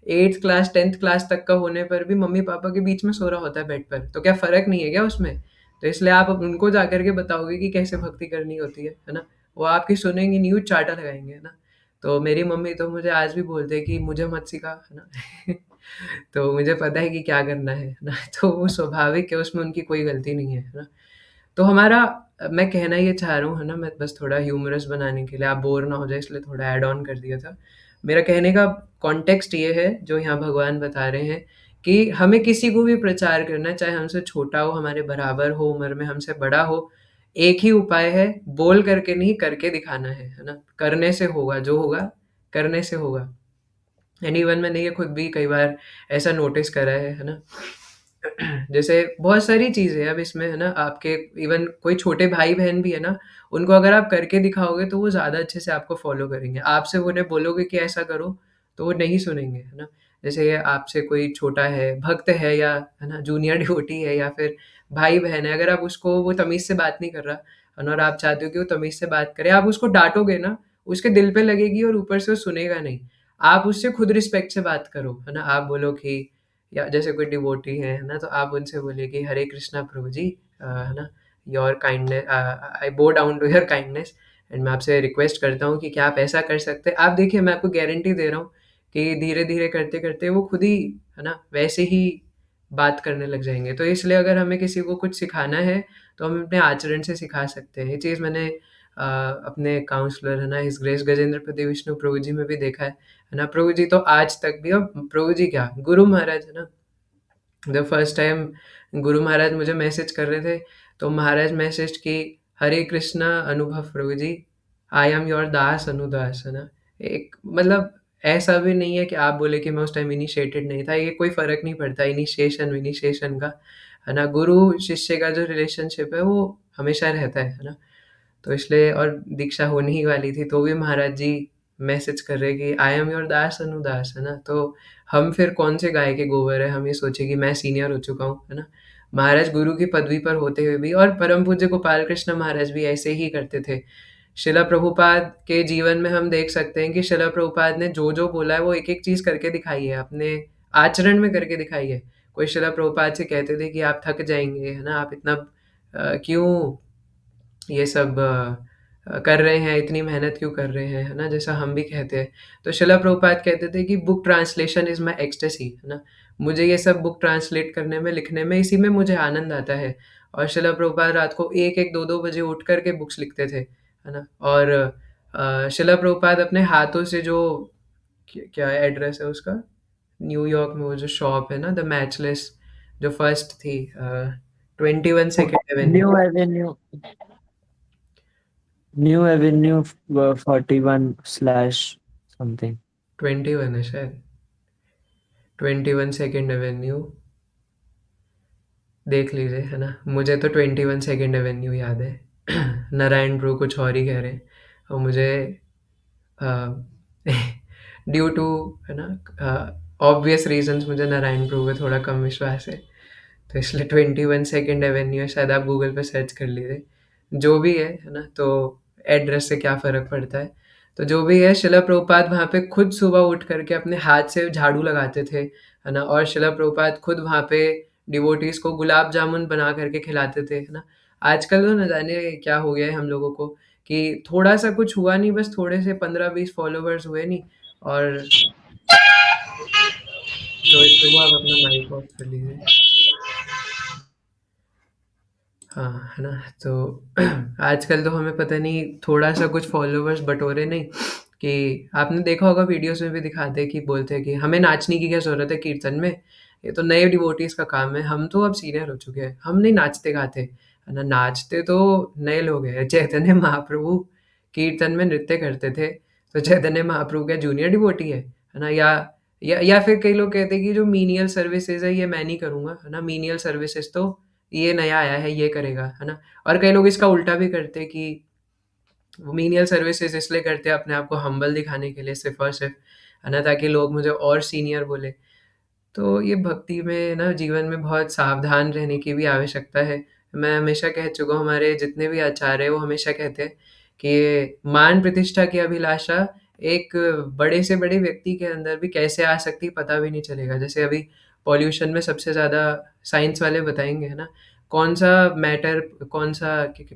8th क्लास 10th क्लास तक का होने पर भी मम्मी-पापा के बीच में सो रहा होता है बेड पर, तो क्या फ़र्क नहीं है क्या उसमें? तो इसलिए आप अब उनको जाकर के बताओगे कि कैसे भक्ति करनी होती है ना? वो आपकी सुनेंगे नहीं, वो चाँटा लगाएँगे, है ना? तो मेरी मम्मी तो मुझे आज भी बोलते हैं कि मुझे मत सिखा, है ना? तो मुझे पता है कि क्या करना है ना? तो वो स्वाभाविक है, उसमें उनकी कोई गलती नहीं है ना? तो हमारा मैं कहना ये चाह रहा हूँ, है ना? मैं बस थोड़ा ह्यूमरस बनाने के लिए, आप बोर ना हो जाएँ इसलिए थोड़ा ऐड ऑन कर दिया था। मेरा कहने का कॉन्टेक्स्ट ये है, जो यहाँ भगवान बता रहे हैं कि हमें किसी को भी प्रचार करना है, चाहे हमसे छोटा हो, हमारे बराबर हो, उम्र में हमसे बड़ा हो एक ही उपाय है, बोल करके नहीं करके दिखाना है ना? करने से होगा, जो होगा करने से होगा। एंड इवन मैंने ये खुद भी कई बार ऐसा नोटिस करा है ना? जैसे बहुत सारी चीज़ें हैं अब इसमें है ना, आपके इवन कोई छोटे भाई-बहन भी है ना, उनको अगर आप करके दिखाओगे तो वो ज़्यादा अच्छे से आपको फ़ॉलो करेंगे। आपसे उन्हें बोलोगे कि ऐसा करो, तो वो नहीं सुनेंगे, है ना? जैसे आपसे कोई छोटा है, भक्त है या है ना, जूनियर डिवोटी है या फिर भाई-बहन है, अगर आप उसको वो तमीज़ से बात नहीं कर रहा है ना और आप चाहते हो कि वो तमीज़ से बात करे, आप उसको डाँटोगे ना, उसके दिल पे लगेगी और ऊपर से वो सुनेगा नहीं। आप उससे खुद रिस्पेक्ट से बात करो, है ना? आप बोलो कि या जैसे कोई डिवोटी है ना? तो आप उनसे बोलिए कि हरे कृष्णा प्रभु जी, है ना? Your kindness, I bow down to your kindness and मैं आपसे रिक्वेस्ट करता हूँ कि क्या आप ऐसा कर सकते हैं? आप देखिए मैं आपको गारंटी दे रहा हूँ कि धीरे-धीरे करते-करते वो खुद ही है ना? वैसे ही बात करने लग जाएँगे। तो इसलिए अगर हमें किसी को कुछ सिखाना है, तो हम अपने आचरण से सिखा सकते हैं। ये चीज़ मैंने अपने काउंसलर है ना, हिज ग्रेस गजेंद्रपति विष्णु प्रभु जी में भी देखा है ना? प्रभु जी तो आज तक भी, और प्रभु जी क्या, गुरु महाराज है ना, the first time Guru Maharaj मुझे मैसेज कर रहे थे, तो महाराज मैसेज कि हरे कृष्णा अनुभव प्रभु जी, आई एम योर दास अनुदास, है ना? एक मतलब ऐसा भी नहीं है कि आप बोले कि मैं उस टाइम इनिशिएटेड नहीं था, ये कोई फ़र्क नहीं पड़ता इनिशिएशन विनिशिएशन का, है ना? गुरु-शिष्य का जो रिलेशनशिप है वो हमेशा रहता है ना? तो इसलिए, और दीक्षा होने ही वाली थी, तो भी महाराज जी मैसेज कर रहे कि आई एम योर दास अनुदास, है ना? तो हम फिर कौन से गाय के गोबर है, हम ये सोचे कि मैं सीनियर हो चुका हूँ, है ना? महाराज गुरु की पदवी पर होते हुए भी, और परम पूज्य गोपाल कृष्ण महाराज भी ऐसे ही करते थे। शिला प्रभुपाद के जीवन में हम देख सकते हैं कि शिला प्रभुपाद ने जो-जो बोला है वो एक-एक चीज़ करके दिखाई है, अपने आचरण में करके दिखाई है। कोई शिला प्रभुपाद से कहते थे कि आप थक जाएँगे, है ना? आप इतना क्यों ये सब कर रहे हैं, इतनी मेहनत क्यों कर रहे हैं, है ना? जैसा हम भी कहते हैं। तो शिला प्रभुपाद कहते थे कि book translation is my ecstasy, है ना? मुझे ये सब बुक ट्रांसलेट करने में, लिखने में, इसी में मुझे आनंद आता है। और शिला प्रभुपाद रात को 1-1, 2-2 बजे उठ कर के बुक्स लिखते थे, है ना? और शिला प्रभुपाद अपने हाथों से जो क्या एड्रेस है उसका? न्यूयॉर्क में वो जो शॉप है ना, द मैचलेस, जो फर्स्ट थी 21 second Avenue. New Avenue, New Avenue 41 slash something. 21 है शायद, 21 सेकंड एवेन्यू, देख लीजिए, है ना? मुझे तो 21 सेकंड एवेन्यू याद है। नारायण ब्रो कुछ और ही कह रहे हैं, और मुझे ड्यू टू है ना ऑब्वियस रीजंस मुझे नारायण ब्रो पे थोड़ा कम विश्वास है, तो इसलिए 21 सेकंड एवेन्यू है, शायद आप गूगल पे सर्च कर लीजिए। जो भी है ना? तो एड्रेस से क्या फ़र्क पड़ता है? तो जो भी है, शिला प्रभुपाद वहाँ पे खुद सुबह उठ करके अपने हाथ से झाड़ू लगाते थे, है ना? और शिला प्रभुपाद खुद वहाँ पे डिवोटीज़ को गुलाब जामुन बना करके खिलाते थे, है ना? आजकल तो न जाने क्या हो गया है हम लोगों को, कि थोड़ा-सा कुछ हुआ नहीं, बस थोड़े से 15-20 फॉलोवर्स हुए नहीं, और रोहित प्रभु आप अपना माइक ऑफ कर लीजिए। हाँ, है ना? तो आजकल तो हमें पता नहीं थोड़ा-सा कुछ फॉलोवर्स बटोरे नहीं, कि आपने देखा होगा वीडियोज़ में भी दिखाते हैं कि बोलते हैं कि हमें नाचने की क्या ज़रूरत है कीर्तन में, ये तो नए डिवोटीज़ का काम है, हम तो अब सीनियर हो चुके हैं, हम नहीं नाचते-गाते, है ना? नाचते तो नए लोग हैं, चैतन्य महाप्रभु कीर्तन में नृत्य करते थे, तो चैतन्य महाप्रभु क्या जूनियर डिवोटी है ना? या फिर कई लोग कहते हैं कि जो मीनियल सर्विसेज़ है ये मैं नहीं करूँगा, है ना? मीनियल सर्विसेज़ तो ये नया आया है, ये करेगा, है ना? और कई लोग इसका उल्टा भी करते हैं कि वो मीनियल सर्विसेज़ इसलिए करते हैं अपने आप को हम्बल दिखाने के लिए सिर्फ़ और सिर्फ़, है ना? ताकि लोग मुझे और सीनियर बोलें। तो ये भक्ति में ना, जीवन में बहुत सावधान रहने की भी आवश्यकता है। मैं हमेशा कह चुका हूँ, हमारे जितने भी आचार्य हैं वो हमेशा कहते हैं कि मान प्रतिष्ठा की अभिलाषा एक बड़े से बड़े व्यक्ति के अंदर भी कैसे आ सकती है पता भी नहीं चलेगा। जैसे अभी पॉल्यूशन में सबसे ज़्यादा साइंस वाले बताएँगे, है ना? कौन-सा मैटर, कौन-सा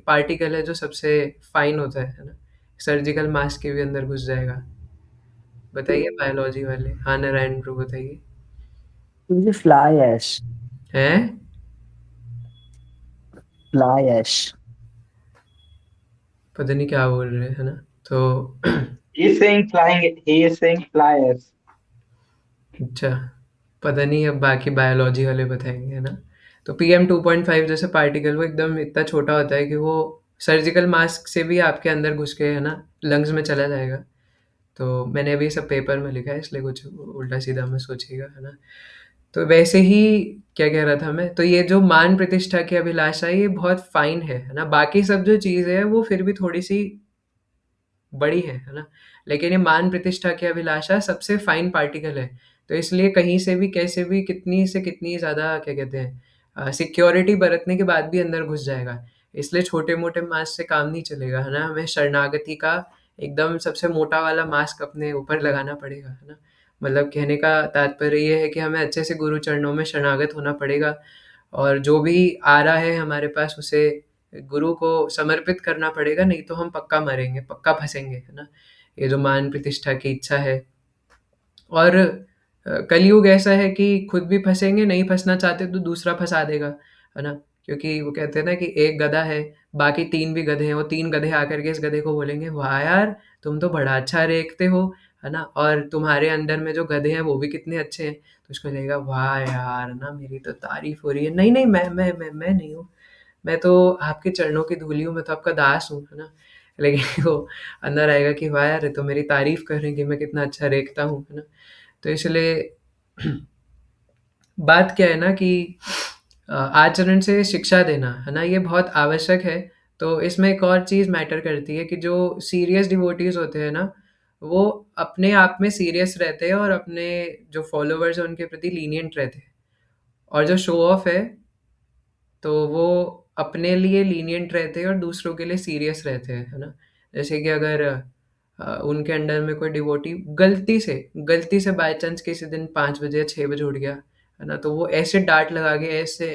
पार्टिकल है जो सबसे फाइन होता है ना? सर्जिकल मास्क के भी अंदर घुस जाएगा। बताइए बायोलॉजी वाले। हाँ, नारायण ब्रो बताइए। मुझे fly ash, हैं? fly ash. पता नहीं क्या बोल रहे हैं, है ना? तो He is saying flying. He is saying flyers. अच्छा, पता नहीं, अब बाकी बायोलॉजी वाले बताएँगे, है ना? तो पीएम 2.5 जैसे पार्टिकल वो एकदम इतना छोटा होता है कि वो सर्जिकल मास्क से भी आपके अंदर घुस के है ना लंग्स में चला जाएगा। तो मैंने अभी सब पेपर में लिखा है, इसलिए कुछ उल्टा-सीधा मत सोचिएगा, है ना? तो वैसे ही क्या कह रहा था मैं? तो ये जो मान प्रतिष्ठा की अभिलाषा है, ये बहुत फ़ाइन है ना? बाकी सब जो चीज़ है, वो फिर भी थोड़ी-सी बड़ी है ना? लेकिन ये मान प्रतिष्ठा की अभिलाषा सबसे फाइन पार्टिकल है। तो इसलिए कहीं से भी, कैसे भी, कितनी से कितनी ज़्यादा क्या कहते हैं सिक्योरिटी बरतने के बाद भी अंदर घुस जाएगा। इसलिए छोटे-मोटे मास्क से काम नहीं चलेगा, है ना? हमें शरणागति का एकदम सबसे मोटा वाला मास्क अपने ऊपर लगाना पड़ेगा, है ना? मतलब कहने का तात्पर्य ये है कि हमें अच्छे से गुरु चरणों में शरणागत होना पड़ेगा और जो भी आ रहा है हमारे पास उसे गुरु को समर्पित करना पड़ेगा, नहीं तो हम पक्का मरेंगे, पक्का फँसेंगे, है ना? ये जो मान प्रतिष्ठा की इच्छा है और कलयुग ऐसा है कि खुद भी फँसेंगे, नहीं फँसना चाहते तो दूसरा फँसा देगा, है ना? क्योंकि वो कहते हैं ना कि एक गधा है, बाकी 3 भी गधे हैं, वो 3 गधे आकर के इस गधे को बोलेंगे, "वाह यार! तुम तो बड़ा अच्छा रेंकते हो, है ना? और तुम्हारे अंदर में जो गधे हैं वो भी कितने अच्छे हैं।" तो उसको लगेगा, "वाह यार! ना मेरी तो तारीफ़ हो रही है।" नहीं, नहीं मैं नहीं हूँ। मैं तो आपके चरणों की धूली हूँ, मैं तो आपका दास हूँ, है ना? लेकिन वो अंदर आएगा कि वाह यार! ये तो मेरी तारीफ़ कर रहे हैं कि मैं कितना अच्छा रेंकता हूँ, है ना? तो इसलिए बात क्या है ना कि आचरण से शिक्षा देना, है ना? ये बहुत आवश्यक है। तो इसमें एक और चीज़ मैटर करती है कि जो सीरियस डिवोटीज़ होते हैं ना, वो अपने आप में सीरियस रहते हैं और अपने जो फॉलोवर्स हैं उनके प्रति लीनिएंट रहते हैं। और जो शो ऑफ है तो वो अपने लिए लीनिएंट रहते हैं और दूसरों के लिए सीरियस रहते हैं, है ना? जैसे कि अगर उनके अंडर में कोई डिवोटी गलती से बाय चांस किसी दिन 5 बजे या 6 बजे उठ गया, है ना? तो वो ऐसे डाँट लगा के ऐसे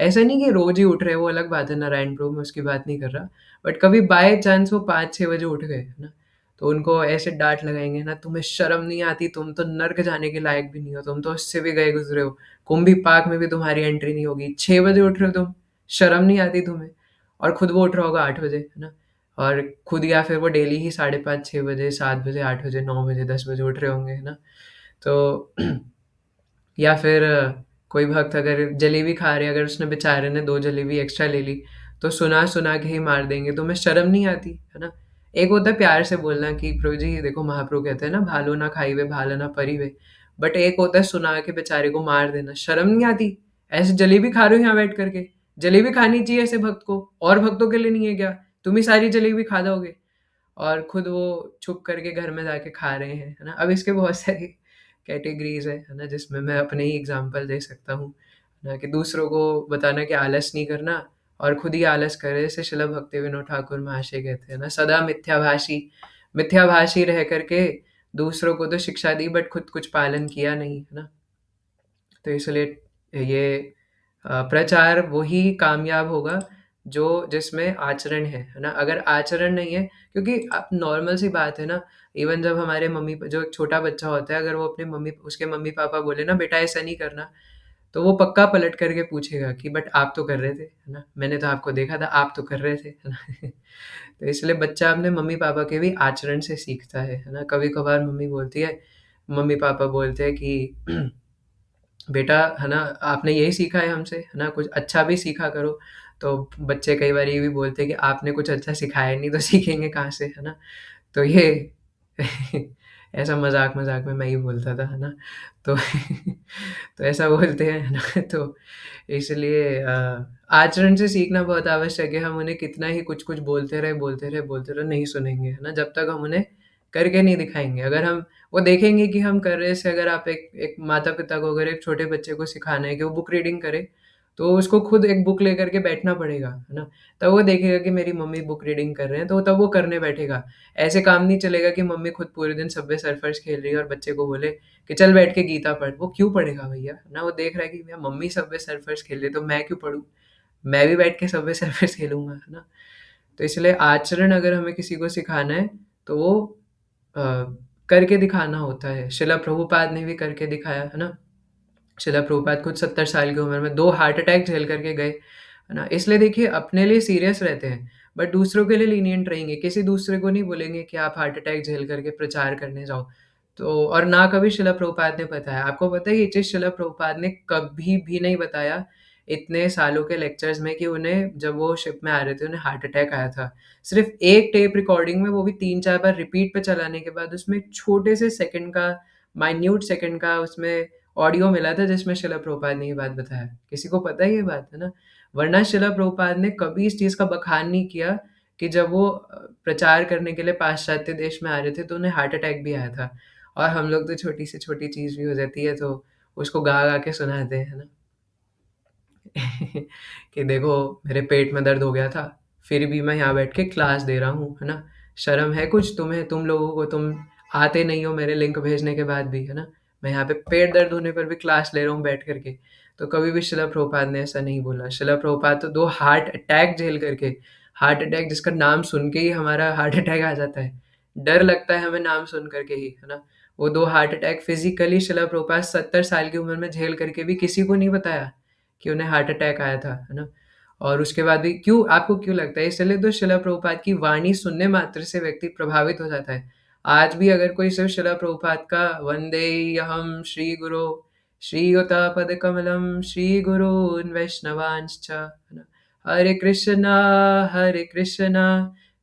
ऐसा नहीं कि रोज़ ही उठ रहे हैं, वो अलग बात है, नारायण प्रभु मैं उसकी बात नहीं कर रहा। बट कभी बाय चांस वो 5-6 बजे उठ गए, है ना? तो उनको ऐसे डाँट लगाएँगे ना, "तुम्हें शर्म नहीं आती? तुम तो नर्क जाने के लायक भी नहीं हो, तुम तो उससे भी गए गुज़रे हो। कुंभी पाक में भी तुम्हारी एंट्री नहीं होगी। 6 बजे उठ रहे हो तुम, शर्म नहीं आती तुम्हें?" और खुद वो उठ रहा होगा 8 बजे, है ना? और खुद या फिर वो डेली ही 5:30 6 बजे, 7 बजे, 8 बजे, 9 बजे, 10 बजे उठ रहे होंगे, है ना? तो या फिर कोई भक्त अगर जलेबी खा रहे हैं, अगर उसने बेचारे ने 2 जलेबी एक्स्ट्रा ले ली, तो सुना-सुना के ही मार देंगे, तुम्हें शर्म नहीं आती, है ना? एक होता है प्यार से बोलना कि प्रभु जी देखो महाप्रभु कहते हैं ना, "भालो ना खाइबे, भाला ना परिबे।" बट एक होता है सुना के बेचारे को मार देना, शर्म नहीं आती? ऐसे जलेबी खा रहे हो यहाँ बैठ कर के, जलेबी खानी चाहिए ऐसे भक्त को, और भक्तों के लिए नहीं है क्या? तुम ही सारी जलेबी खा जाओगे। और खुद वो छुप करके घर में जाके खा रहे हैं, है ना? अब इसके बहुत सारी कैटेगरीज़ है ना? जिसमें मैं अपने ही एग्ज़ाम्पल दे सकता हूँ, है ना? कि दूसरों को बताना कि आलस नहीं करना और खुद ही आलस करे, जैसे शिला भक्तिविनोद ठाकुर महाशय कहते हैं ना, सदा मिथ्याभाषी रह कर के दूसरों को तो शिक्षा दी बट खुद कुछ पालन किया नहीं, है ना? तो इसलिए ये प्रचार वही कामयाब होगा जो जिसमें आचरण है ना? अगर आचरण नहीं है क्योंकि अब नॉर्मल सी बात है ना, इवन जब हमारे मम्मी जो एक छोटा बच्चा होता है, अगर वो अपने मम्मी उसके मम्मी-पापा बोले ना, "बेटा ऐसा नहीं करना", तो वो पक्का पलट करके पूछेगा कि बट आप तो कर रहे थे, है ना? मैंने तो आपको देखा था, आप तो कर रहे थे, है ना? तो इसलिए बच्चा अपने मम्मी-पापा के भी आचरण से सीखता है ना? कभी-कभार मम्मी-पापा बोलते हैं कि बेटा है ना आपने यही सीखा है हमसे, है ना? कुछ अच्छा भी सीखा करो। तो बच्चे कई बार ये भी बोलते हैं कि आपने कुछ अच्छा सिखाया नहीं तो सीखेंगे कहाँ से, है ना? तो ये ऐसा मज़ाक-मज़ाक में मैं ही बोलता था, है ना? तो तो ऐसा बोलते हैं, है ना? तो इसलिए आचरण से सीखना बहुत आवश्यक है। हम उन्हें कितना ही कुछ-कुछ बोलते रहे, नहीं सुनेंगे, है ना? जब तक हम उन्हें करके नहीं दिखाएँगे। अगर हम वो देखेंगे कि हम कर रहे हैं, जैसे अगर आप एक माता-पिता को अगर एक छोटे बच्चे को सिखाना है कि वो बुक रीडिंग करे, तो उसको खुद एक बुक लेकर के बैठना पड़ेगा, है ना? तब वो देखेगा कि मेरी मम्मी बुक रीडिंग कर रहे हैं, तो तब वो करने बैठेगा। ऐसे काम नहीं चलेगा कि मम्मी खुद पूरे दिन सबवे सर्फर्स खेल रही है और बच्चे को बोले कि चल बैठ के गीता पढ़। वो क्यों पढ़ेगा भैया? है ना? वो देख रहा है कि मेरा मम्मी सबवे सर्फर्स खेल रही है, तो मैं क्यों पढ़ूँ? मैं भी बैठ के सबवे सर्फर्स खेलूँगा, है ना? तो इसलिए आचरण अगर हमें किसी को सिखाना है, तो वो अ, करके दिखाना होता है। शिला प्रभुपाद ने भी करके दिखाया, है ना? शिला प्रभुपाद खुद 70 साल की उम्र में 2 हार्ट अटैक झेल कर के गए, है ना? इसलिए देखिए अपने लिए सीरियस रहते हैं, बट दूसरों के लिए लीनिएंट रहेंगे। किसी दूसरे को नहीं बोलेंगे कि आप हार्ट अटैक झेल करके प्रचार करने जाओ। तो और ना कभी शिला प्रभुपाद ने बताया। आपको पता है ये चीज़ शिला प्रभुपाद ने कभी भी नहीं बताया इतने सालों के लेक्चर्स में कि उन्हें जब वो शिप में आ रहे थे उन्हें हार्ट अटैक आया था। सिर्फ़ एक टेप रिकॉर्डिंग में, वो भी 3-4 बार रिपीट पे चलाने के बाद उसमें एक छोटे से सेकंड का, माइन्यूट सेकंड का उसमें ऑडियो मिला था जिसमें शिला प्रभुपाद ने ये बात बताया। किसी को पता है ये बात, है ना? वरना शिला प्रभुपाद ने कभी इस चीज़ का बखान नहीं किया कि जब वो प्रचार करने के लिए पाश्चात्य देश में आ रहे थे तो उन्हें हार्ट अटैक भी आया था। और हम लोग तो छोटी से छोटी चीज़ भी हो जाती है तो उसको गा-गा के सुनाते हैं, है ना? कि देखो मेरे पेट में दर्द हो गया था, फिर भी मैं यहाँ बैठ के क्लास दे रहा हूँ, है ना? शर्म है कुछ तुम्हें, तुम लोगों को? तुम आते नहीं हो मेरे लिंक भेजने के बाद भी, है ना? मैं यहाँ पे पेट दर्द होने पर भी क्लास ले रहा हूँ बैठ कर के। तो कभी भी शिला प्रभुपाद ने ऐसा नहीं बोला। शिला प्रभुपाद तो 2 हार्ट अटैक झेल करके, हार्ट अटैक जिसका नाम सुन के ही हमारा हार्ट अटैक आ जाता है। डर लगता है हमें नाम सुन कर के ही, है ना? वो 2 हार्ट अटैक फिज़िकली शिला प्रभुपाद 70 साल की उम्र में झेल करके भी किसी को नहीं बताया कि उन्हें हार्ट अटैक आया था, है ना? और उसके बाद भी क्यों, आपको क्यों लगता है? इसलिए तो शिला प्रभुपाद की वाणी सुनने मात्र से व्यक्ति प्रभावित हो जाता है। आज भी अगर कोई सिर्फ शिला प्रभुपाद का वंदेह्यहं श्रीगुरो श्रीयुतापदकमलं श्रीगुरून् वैष्णवांश्च, है ना? हरे कृष्णा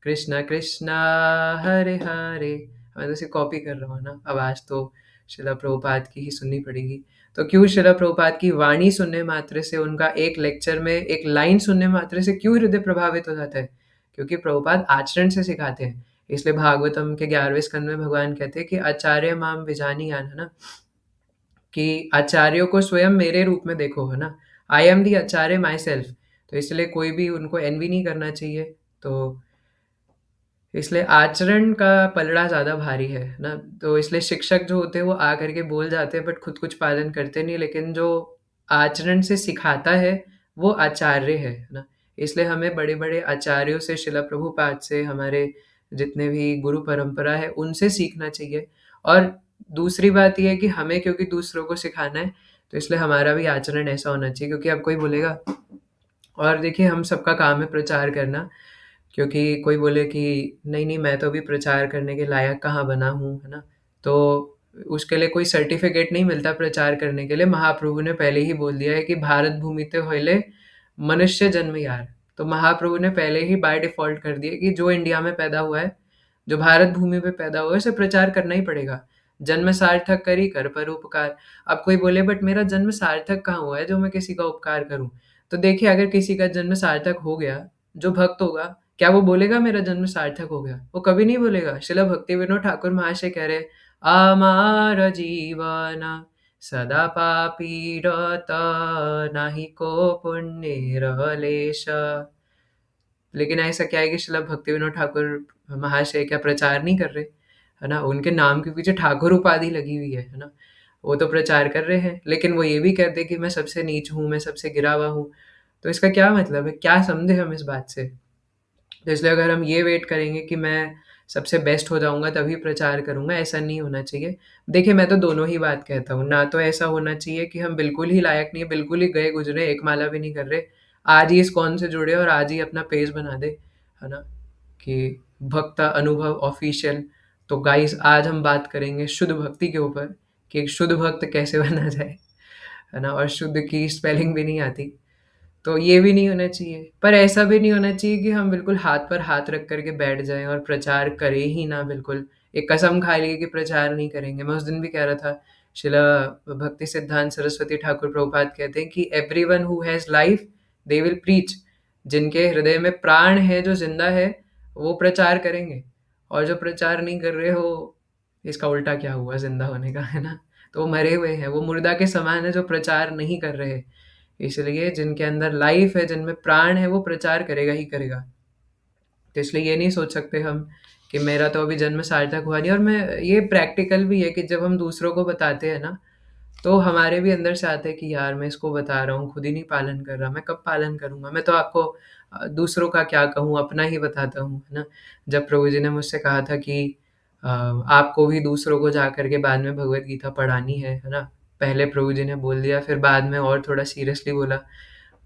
कृष्णा कृष्णा हरे हरे। मैं तो इसे कॉपी कर रहा हूँ ना, आवाज़ तो शिला प्रभुपाद की ही सुननी पड़ेगी। तो क्यों शिला प्रभुपाद की वाणी सुनने मात्र से, उनका एक लेक्चर में एक लाइन सुनने मात्र से क्यों हृदय प्रभावित हो जाता है? क्योंकि प्रभुपाद आचरण से सिखाते हैं। इसलिए भागवतम के 11वें स्कंद में भगवान कहते हैं कि आचार्य माम विजानीयान, है ना? कि आचार्यों को स्वयं मेरे रूप में देखो, है ना? I am the Acharya my self. तो इसलिए कोई भी उनको एनवी नहीं करना चाहिए। तो इसलिए आचरण का पलड़ा ज़्यादा भारी है ना? तो इसलिए शिक्षक जो होते हैं वो आ करके बोल जाते हैं बट खुद कुछ पालन करते नहीं, लेकिन जो आचरण से सिखाता है वो आचार्य है ना? इसलिए हमें बड़े-बड़े आचार्यों से, शिला प्रभुपाद से, हमारे जितने भी गुरु परंपरा है उनसे सीखना चाहिए। और दूसरी बात ये है कि हमें क्योंकि दूसरों को सिखाना है तो इसलिए हमारा भी आचरण ऐसा होना चाहिए, क्योंकि अब कोई बोलेगा, और देखिए हम सबका काम है प्रचार करना, क्योंकि कोई बोले कि नहीं, नहीं मैं तो अभी प्रचार करने के लायक कहाँ बना हूँ, है ना? तो उसके लिए कोई सर्टिफ़िकेट नहीं मिलता प्रचार करने के लिए। महाप्रभु ने पहले ही बोल दिया है कि भारत भूमि ते होइले मनुष्य जन्म यार। तो महाप्रभु ने पहले ही बाय डिफ़ॉल्ट कर दिया कि जो इंडिया में पैदा हुआ है, जो भारत भूमि पे पैदा हुआ है, उसे प्रचार करना ही पड़ेगा। जन्म सार्थक करी कर परोपकार। अब कोई बोले बट मेरा जन्म सार्थक कहाँ हुआ है जो मैं किसी का उपकार करूँ? तो देखिए अगर किसी का जन्म सार्थक हो गया, जो भक्त होगा, क्या वो बोलेगा मेरा जन्म सार्थक हो गया? वो कभी नहीं बोलेगा। शिला भक्ति विनोद ठाकुर महाशय कह रहे हैं, "आमार जीवन सदा पापीरत नाही को पुण्येर लेश।" लेकिन ऐसा क्या है कि शिला भक्ति विनोद ठाकुर महाशय क्या प्रचार नहीं कर रहे? है ना? उनके नाम के पीछे ठाकुर उपाधि लगी हुई है ना? वो तो प्रचार कर रहे हैं, लेकिन वो ये भी कहते हैं कि मैं सबसे नीच हूँ, मैं सबसे गिरा हुआ हूँ। तो इसका क्या मतलब है? क्या समझे हम इस बात से? तो इसलिए अगर हम ये वेट करेंगे कि मैं सबसे बेस्ट हो जाऊँगा तभी प्रचार करूँगा, ऐसा नहीं होना चाहिए। देखिए मैं तो दोनों ही बात कहता हूँ, ना तो ऐसा होना चाहिए कि हम बिल्कुल ही लायक नहीं है, बिल्कुल ही गए गुज़रे, एक माला भी नहीं कर रहे, आज ही इस्कॉन से जुड़े और आज ही अपना पेज बना दें, है ना? कि भक्त अनुभव ऑफ़िशियल। तो गाइस आज हम बात करेंगे शुद्ध भक्ति के ऊपर, कि एक शुद्ध भक्त कैसे बना जाए, है ना? और शुद्ध की स्पेलिंग भी नहीं आती। तो ये भी नहीं होना चाहिए। पर ऐसा भी नहीं होना चाहिए कि हम बिल्कुल हाथ पर हाथ रख कर के बैठ जाएँ और प्रचार करें ही ना बिल्कुल। एक कसम खा ली कि प्रचार नहीं करेंगे। मैं उस दिन भी कह रहा था, शिला भक्ति सिद्धांत सरस्वती ठाकुर प्रभुपाद कहते हैं कि everyone who has life they will preach. जिनके हृदय में प्राण है, जो ज़िंदा है, वो प्रचार करेंगे। और जो प्रचार नहीं कर रहे हो, इसका उल्टा क्या हुआ ज़िंदा होने का, है ना? तो वो मरे हुए हैं, वो मुर्दा के समान है जो प्रचार नहीं कर रहे। इसलिए जिनके अंदर लाइफ है, जिनमें प्राण है, वो प्रचार करेगा ही करेगा। तो इसलिए ये नहीं सोच सकते हम कि मेरा तो अभी जन्म सार्थक हुआ नहीं। और मैं ये प्रैक्टिकल भी है कि जब हम दूसरों को बताते हैं ना, तो हमारे भी अंदर से आता है कि यार मैं इसको बता रहा हूँ, खुद ही नहीं पालन कर रहा, मैं कब पालन करूँगा? मैं तो आपको दूसरों का क्या कहूँ, अपना ही बताता हूँ, है ना? जब प्रभु जी ने मुझसे कहा था कि आपको भी दूसरों को जा कर के बाद में भगवद गीता पढ़ानी है ना? पहले प्रभु जी ने बोल दिया, फिर बाद में और थोड़ा सीरियसली बोला।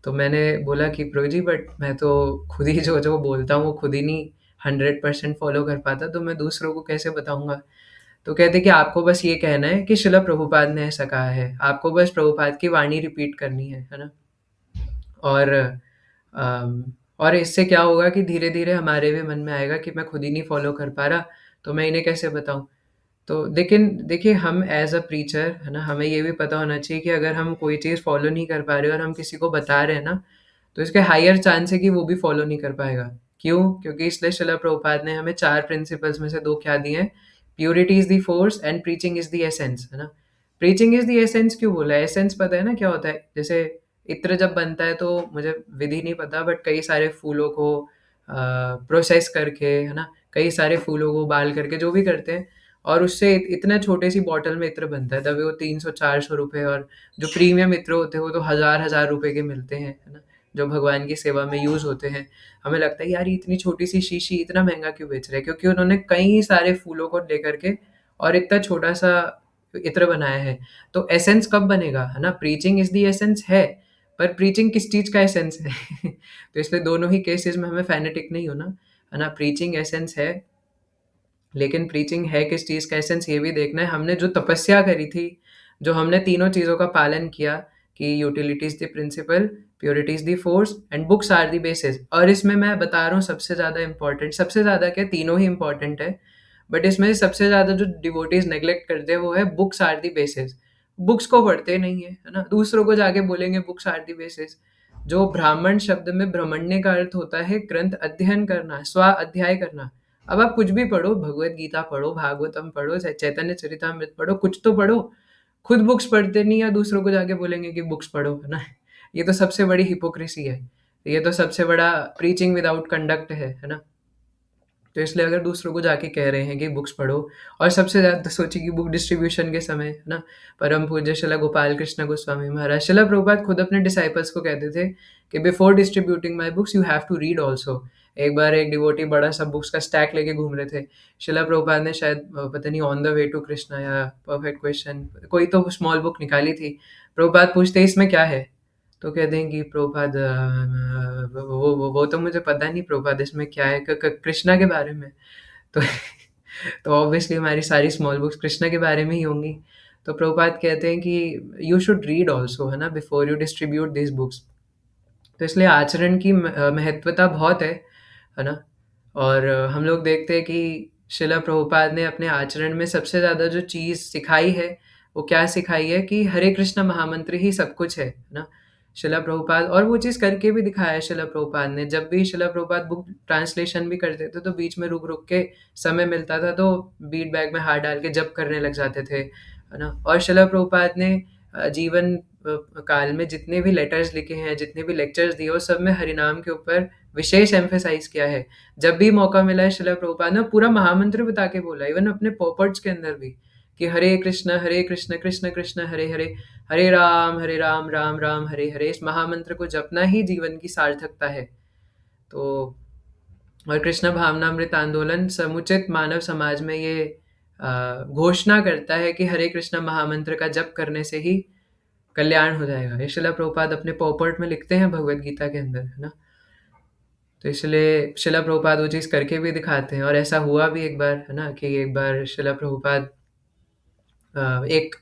तो मैंने बोला कि प्रभु जी बट मैं तो खुद ही जो-जो बोलता हूँ वो खुद ही नहीं 100% फ़ॉलो कर पाता, तो मैं दूसरों को कैसे बताऊँगा? तो कहते कि आपको बस ये कहना है कि शिला प्रभुपाद ने ऐसा कहा है, आपको बस प्रभुपाद की वाणी रिपीट करनी है ना? और और इससे क्या होगा कि धीरे-धीरे हमारे भी मन में आएगा कि मैं खुद ही नहीं फ़ॉलो कर पा रहा, तो मैं इन्हें कैसे बताऊँ? तो लेकिन देखिए हम एज़ अ प्रीचर है ना, हमें ये भी पता होना चाहिए कि अगर हम कोई चीज़ फ़ॉलो नहीं कर पा रहे और हम किसी को बता रहे हैं ना, तो इसके हायर चांस है कि वो भी फ़ॉलो नहीं कर पाएगा। क्यों? क्योंकि इसलिए शिला प्रभुपाद ने हमें 4 प्रिंसिपल्स में से 2 क्या दिए हैं? Purity is the force and preaching is the essence, है ना? प्रीचिंग इज़ द एसेंस क्यों बोला है? एसेंस पता है ना क्या होता है? जैसे इत्र जब बनता है तो मुझे विधि नहीं पता बट कई सारे फूलों को प्रोसेस करके, है ना? कई सारे फूलों को उबाल करके जो भी करते हैं और उससे इतना छोटे सी बॉटल में इत्र बनता है, तभी वो 300-400 रुपए और जो प्रीमियम इत्र होते हैं वो तो हज़ार-हज़ार रुपए के मिलते हैं, है ना? जो भगवान की सेवा में यूज़ होते हैं। हमें लगता है यार ये इतनी छोटी-सी शीशी इतना महँगा क्यों बेच रहे हैं? क्योंकि उन्होंने कई सारे फूलों को लेकर के और इतना छोटा-सा इत्र बनाया है। तो एसेंस कब बनेगा, है ना? प्रीचिंग इज़ द एसेंस है, पर प्रीचिंग किस चीज़ का एसेंस है? तो इसलिए दोनों ही केसेज़ में हमें फ़ैनेटिक नहीं होना, है ना? प्रीचिंग एसेंस है, लेकिन प्रीचिंग है किस चीज़ का एसेंस ये भी देखना है। हमने जो तपस्या करी थी, जो हमने तीनों चीज़ों का पालन किया कि utility is the principle, purity is the force and books are the basis. और इसमें मैं बता रहा हूँ सबसे ज़्यादा इम्पोर्टेंट, सबसे ज़्यादा क्या तीनों ही इम्पोर्टेंट है, बट इसमें सबसे ज़्यादा जो डिवोटीज़ नेग्लेक्ट करते हैं वो है books are the basis. Books को पढ़ते नहीं है, है ना? दूसरों को जाके बोलेंगे बुक्स आर द बेसिस। जो ब्राह्मण शब्द में ब्रह्मण्य का अर्थ होता है ग्रंथ अध्ययन करना, स्व अध्याय करना। अब आप कुछ भी पढ़ो, भगवत गीता पढ़ो, भागवतम पढ़ो, चैतन्य चरितामृत पढ़ो, कुछ तो पढ़ो। खुद बुक्स पढ़ते नहीं या दूसरों को जाके बोलेंगे कि बुक्स पढ़ो, है ना? ये तो सबसे बड़ी हिपोक्रेसी है। ये तो सबसे बड़ा प्रीचिंग विदाउट कंडक्ट है ना? तो इसलिए अगर दूसरों को जाके कह रहे हैं कि बुक्स पढ़ो और सबसे ज़्यादा सोचिए कि बुक डिस्ट्रीब्यूशन के समय, है ना? परम पूज्य शिला गोपाल कृष्ण गोस्वामी महाराज, शिला प्रभुपाद खुद अपने डिसाइपल्स को कहते थे कि before distributing my books you have to read also. एक बार एक डिवोटी बड़ा सा बुक्स का स्टैक लेके घूम रहे थे। शिला प्रभुपाद ने शायद पता नहीं on the way to Krishna या परफेक्ट क्वेश्चन कोई तो स्मॉल बुक निकाली थी। प्रभुपाद पूछते इसमें क्या है? तो कह दें कि प्रभुपाद वो तो मुझे पता नहीं प्रभुपाद इसमें क्या है कृष्णा के बारे में। तो तो ऑब्वियसली हमारी सारी स्मॉल बुक्स कृष्णा के बारे में ही होंगी। तो प्रभुपाद कहते हैं कि यू शुड रीड ऑल्सो, है ना, before you distribute this books. तो इसलिए आचरण की महत्वता बहुत है ना? और हम लोग देखते हैं कि शिला प्रभुपाद ने अपने आचरण में सबसे ज़्यादा जो चीज़ सिखाई है, वो क्या सिखाई है कि हरे कृष्ण महामंत्र ही सब कुछ है ना? शिला प्रभुपाद और वो चीज़ करके भी दिखाया है शिला प्रभुपाद ने। जब भी शिला प्रभुपाद बुक ट्रांसलेशन भी करते थे, तो बीच में रुक-रुक के समय मिलता था, तो बीट बैग में हाथ डाल के जप करने लग जाते थे, है ना? और शिला प्रभुपाद ने जीवन काल में जितने भी लेटर्स लिखे हैं, जितने भी लेक्चर्स दिए, वो सब में हरिनाम के ऊपर विशेष एम्फेसाइज़ किया है। जब भी मौका मिला है शिला प्रभुपाद ने पूरा महामंत्र बता के बोला, इवन अपने पोपर्ट्स के अंदर भी कि हरे कृष्ण कृष्ण कृष्ण हरे हरे, हरे राम राम राम हरे हरे। इस महामंत्र को जपना ही जीवन की सार्थकता है। तो और कृष्ण भावनामृत आंदोलन समुचित मानव समाज में ये घोषणा करता है कि हरे कृष्ण महामंत्र का जप करने से ही कल्याण हो जाएगा। ये शिला प्रभुपाद अपने पोपर्ट में लिखते हैं भगवद गीता के अंदर, है ना? तो इसलिए शिला प्रभुपाद वो चीज़ करके भी दिखाते हैं और ऐसा हुआ भी एक बार, है ना, कि एक बार शिला प्रभुपाद एक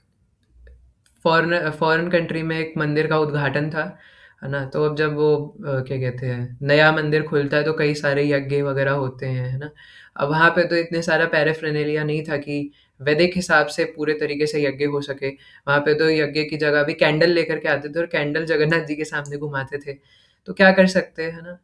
फॉरेन कंट्री में एक मंदिर का उद्घाटन था, है ना? तो अब जब वो क्या कहते हैं, नया मंदिर खुलता है तो कई सारे यज्ञ वगैरह होते हैं, है ना? अब वहाँ पे तो इतने सारा पैराफर्नेलिया नहीं था कि वैदिक हिसाब से पूरे तरीके से यज्ञ हो सके। वहाँ पे तो यज्ञ की जगह भी कैंडल लेकर के आते थे और कैंडल जगन्नाथ जी के सामने घुमाते थे। तो क्या कर सकते हैं, है ना?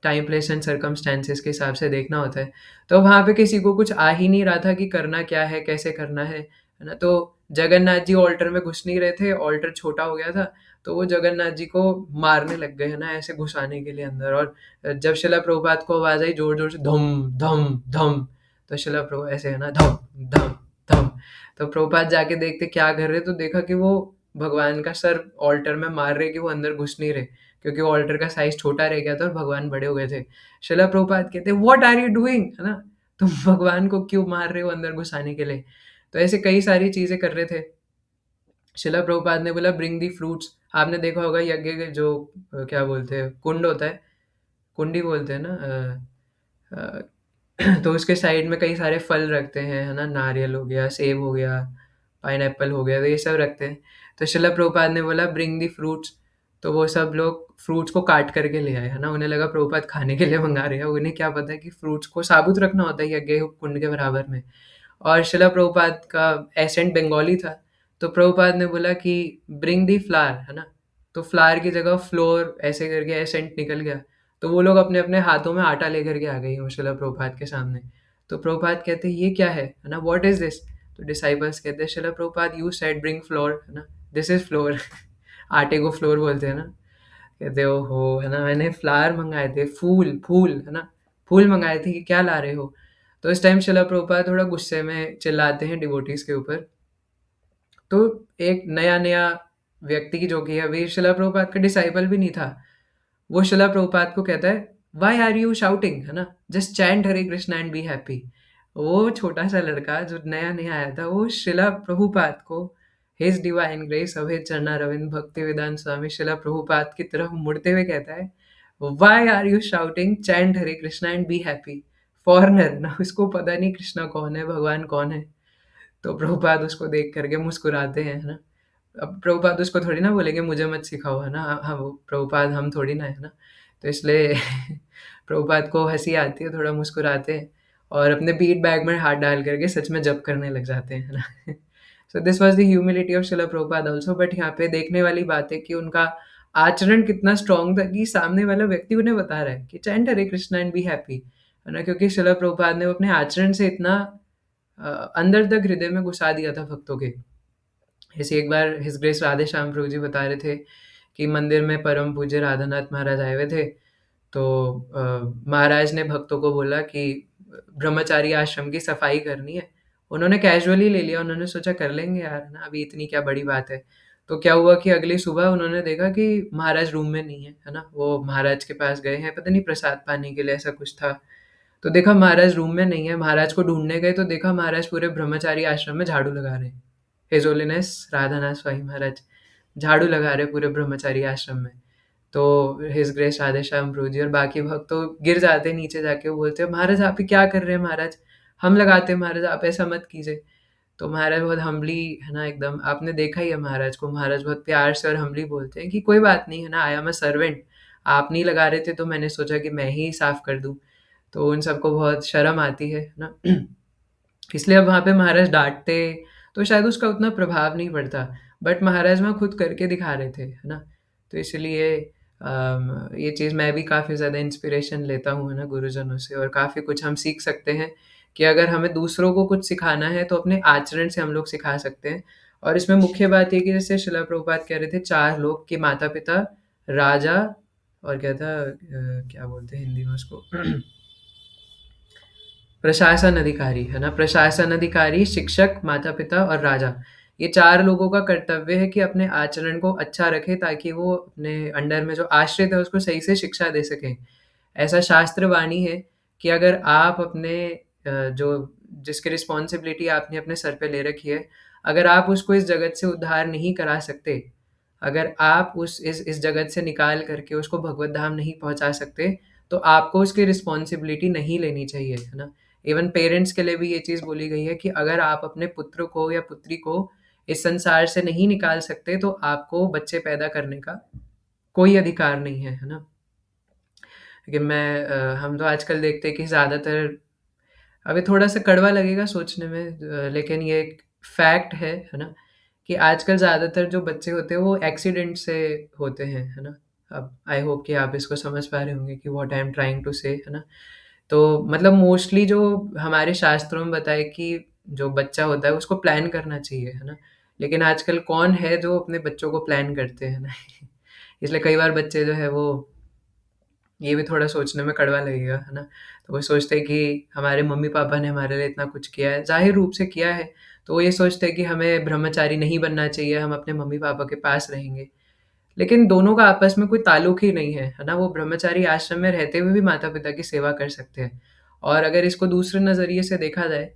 टाइम, प्लेस एंड सर्कमस्टेंसेस के हिसाब से देखना होता है। तो वहाँ पे किसी को कुछ आ ही नहीं रहा था कि करना क्या है, कैसे करना है ना? तो जगन्नाथ जी ऑल्टर में घुस नहीं रहे थे, ऑल्टर छोटा हो गया था, तो वो जगन्नाथ जी को मारने लग गए, है ना, ऐसे घुसाने के लिए अंदर। और जब शिला प्रभुपाद को आवाज़ आई ज़ोर-ज़ोर से धम, धम, धम, तो शिला प्रभु ऐसे, है ना, धम, धम, धम। तो प्रभुपाद जाके देखते क्या कर रहे, तो देखा कि वो भगवान का सर ऑल्टर में मार रहे कि वो अंदर घुस नहीं रहे, क्योंकि वो ऑल्टर का साइज़ छोटा रह गया था और भगवान बड़े हो गए थे। शिला प्रभुपाद कहते, "व्हाट आर यू डूइंग?" है ना? तुम भगवान को क्यों मार रहे हो अंदर घुसाने के लिए? तो ऐसे कई सारी चीज़ें कर रहे थे। शिला प्रभुपाद ने बोला ब्रिंग दी फ्रूट्स। आपने देखा होगा यज्ञ के जो क्या बोलते हैं, कुंड होता है, कुंडी बोलते हैं ना, तो उसके साइड में कई सारे फल रखते हैं, है ना? नारियल हो गया, सेब हो गया, पाइनएप्पल हो गया, तो ये सब रखते हैं। तो शिला प्रभुपाद ने बोला ब्रिंग दी फ्रूट्स। तो वो सब लोग फ्रूट्स को काट करके ले आए, है ना? उन्हें लगा प्रभुपाद खाने के लिए मँगा रहे हैं, उन्हें क्या पता है कि फ्रूट्स को साबुत रखना होता है यज्ञ कुंड के बराबर में। और शिला प्रभुपाद का एसेंट बंगाली था, तो प्रभुपाद ने बोला कि ब्रिंग दी फ्लावर, है ना? तो फ्लावर की जगह फ्लोर ऐसे करके एसेंट निकल गया। तो वो लोग अपने-अपने हाथों में आटा लेकर के आ गए वो शिला प्रभुपाद के सामने। तो प्रभुपाद कहते हैं, "ये क्या है ना? What is this?" तो डिसाइपल्स कहते हैं, "शिला Prabhupada you said bring floor, है ना? This is floor." आटे को फ्लोर बोलते हैं ना? कहते, "ओहो! है ना? मैंने फ्लावर मँगाए थे, फूल फूल, है ना? फूल मँगाए थे कि क्या ला रहे हो?" तो इस टाइम शिला प्रभुपाद थोड़ा गुस्से में चिल्लाते हैं डिवोटीज़ के ऊपर। तो एक नया-नया व्यक्ति जो कि अभी शिला प्रभुपाद का डिसाइपल भी नहीं था, वो शिला प्रभुपाद को कहता है, "व्हाई आर यू शाउटिंग?" है ना? "Just chant Hare Krishna and be happy." वो छोटा-सा लड़का जो नया-नया आया था, वो शिला प्रभुपाद को his divine grace Abhay Charanaravinda Bhaktivedanta Swami Srila Prabhupada की तरफ मुड़ते हुए कहता है, "why are you shouting? Chant Hare Krishna and be happy." Foreigner ना, उसको पता नहीं कृष्णा कौन है, भगवान कौन है। तो प्रभुपाद उसको देख कर के मुस्कुराते हैं, है ना? अब प्रभुपाद उसको थोड़ी ना बोलेंगे मुझे मत सिखाओ, है ना? हाँ, वो प्रभुपाद हम थोड़ी ना है ना? तो इसलिए प्रभुपाद को हँसी आती है, थोड़ा मुस्कुराते हैं और अपने बीट बैग में हाथ डाल करके सच में जप करने लग जाते हैं, है ना? So this was the humility of Shila Prabhupada also, but यहाँ पे देखने वाली बात है कि उनका आचरण कितना स्ट्रॉन्ग था कि सामने वाला व्यक्ति उन्हें बता रहा है कि chant Hare Krishna and be happy, है ना? क्योंकि शिला प्रभुपाद ने वो अपने आचरण से इतना अंदर तक हृदय में घुसा दिया था भक्तों के। जैसे एक बार हिज ग्रेस राधे श्याम प्रभु जी बता रहे थे कि मंदिर में परम पूज्य राधानाथ महाराज आए हुए थे। तो महाराज ने भक्तों को बोला कि ब्रह्मचारी आश्रम की सफाई करनी है। उन्होंने कैजुअली ले लिया, उन्होंने सोचा कर लेंगे यार, है ना? अभी इतनी क्या बड़ी बात है। तो क्या हुआ कि अगली सुबह उन्होंने देखा कि महाराज रूम में नहीं है ना? वो महाराज के पास गए हैं, पता नहीं प्रसाद पाने के लिए ऐसा कुछ था। तो देखा महाराज रूम में नहीं है, महाराज को ढूँढने गए तो देखा महाराज पूरे ब्रह्मचारी आश्रम में झाड़ू लगा रहे हैं। हिज होलीनेस राधानाथ स्वामी महाराज झाड़ू लगा रहे पूरे ब्रह्मचारी आश्रम में। तो हिज ग्रेस राधे श्याम प्रभु जी और बाकी भक्त तो गिर जाते हैं नीचे जाके, वो बोलते हैं, "महाराज आप ये क्या कर रहे हैं महाराज? हम लगाते हैं महाराज, आप ऐसा मत कीजिए।" तो महाराज बहुत हम्बली, है ना, एकदम आपने देखा ही है महाराज को, महाराज बहुत प्यार से और हम्बली बोलते हैं कि कोई बात नहीं, है ना, आई एम अ सर्वेंट। आप नहीं लगा रहे थे तो मैंने सोचा कि मैं ही साफ कर दूँ। तो उन सबको बहुत शर्म आती है ना? इसलिए अब वहाँ पे महाराज डाँटते, तो शायद उसका उतना प्रभाव नहीं पड़ता। बट महाराज वहाँ खुद करके दिखा रहे थे, है ना? तो इसलिए ये चीज़ मैं भी काफ़ी ज़्यादा इंस्पिरेशन लेता हूँ, है ना, गुरुजनों से और काफ़ी कुछ हम सीख सकते हैं कि अगर हमें दूसरों को कुछ सिखाना है, तो अपने आचरण से हम लोग सिखा सकते हैं। और इसमें मुख्य बात ये है कि जैसे शिला प्रभुपाद कह रहे थे 4 लोग कि माता-पिता, राजा और क्या था, क्या बोलते हैं हिंदी में उसको? प्रशासन अधिकारी, है ना? प्रशासन अधिकारी, शिक्षक, माता-पिता और राजा। ये 4 लोगों का कर्तव्य है कि अपने आचरण को अच्छा रखें ताकि वो अपने अंडर में जो आश्रित है उसको सही से शिक्षा दे सकें। ऐसा शास्त्र वाणी है कि अगर आप अपने जो जिसकी रिस्पॉन्सिबिलिटी आपने अपने सर पे ले रखी है, अगर आप उसको इस जगत से उद्धार नहीं करा सकते, अगर आप उस इस जगत से निकाल करके उसको भगवत धाम नहीं पहुँचा सकते, तो आपको उसकी रिस्पॉन्सिबिलिटी नहीं लेनी चाहिए, है ना? इवन पेरेंट्स के लिए भी ये चीज़ बोली गई है कि अगर आप अपने पुत्र को या पुत्री को इस संसार से नहीं निकाल सकते, तो आपको बच्चे पैदा करने का कोई अधिकार नहीं है ना? लेकिन हम तो आजकल देखते हैं कि ज़्यादातर, अभी थोड़ा-सा कड़वा लगेगा सोचने में, लेकिन ये एक फैक्ट है ना? कि आजकल ज़्यादातर जो बच्चे होते हैं वो एक्सीडेंट से होते हैं, है ना? अब आई होप कि आप इसको समझ पा रहे होंगे कि what I am trying to say, है ना? तो मतलब मोस्टली जो हमारे शास्त्रों में बताया कि जो बच्चा होता है उसको प्लान करना चाहिए, है ना? लेकिन आजकल कौन है जो अपने बच्चों को प्लान करते हैं ना? इसलिए कई बार बच्चे जो है वो, ये भी थोड़ा सोचने में कड़वा लगेगा, है ना? तो वो सोचते हैं कि हमारे मम्मी-पापा ने हमारे लिए इतना कुछ किया है, ज़ाहिर रूप से किया है, तो वो ये सोचते हैं कि हमें ब्रह्मचारी नहीं बनना चाहिए, हम अपने मम्मी-पापा के पास रहेंगे। लेकिन दोनों का आपस में कोई ताल्लुक ही नहीं है ना? वो ब्रह्मचारी आश्रम में रहते हुए भी माता-पिता की सेवा कर सकते हैं। और अगर इसको दूसरे नज़रिए से देखा जाए,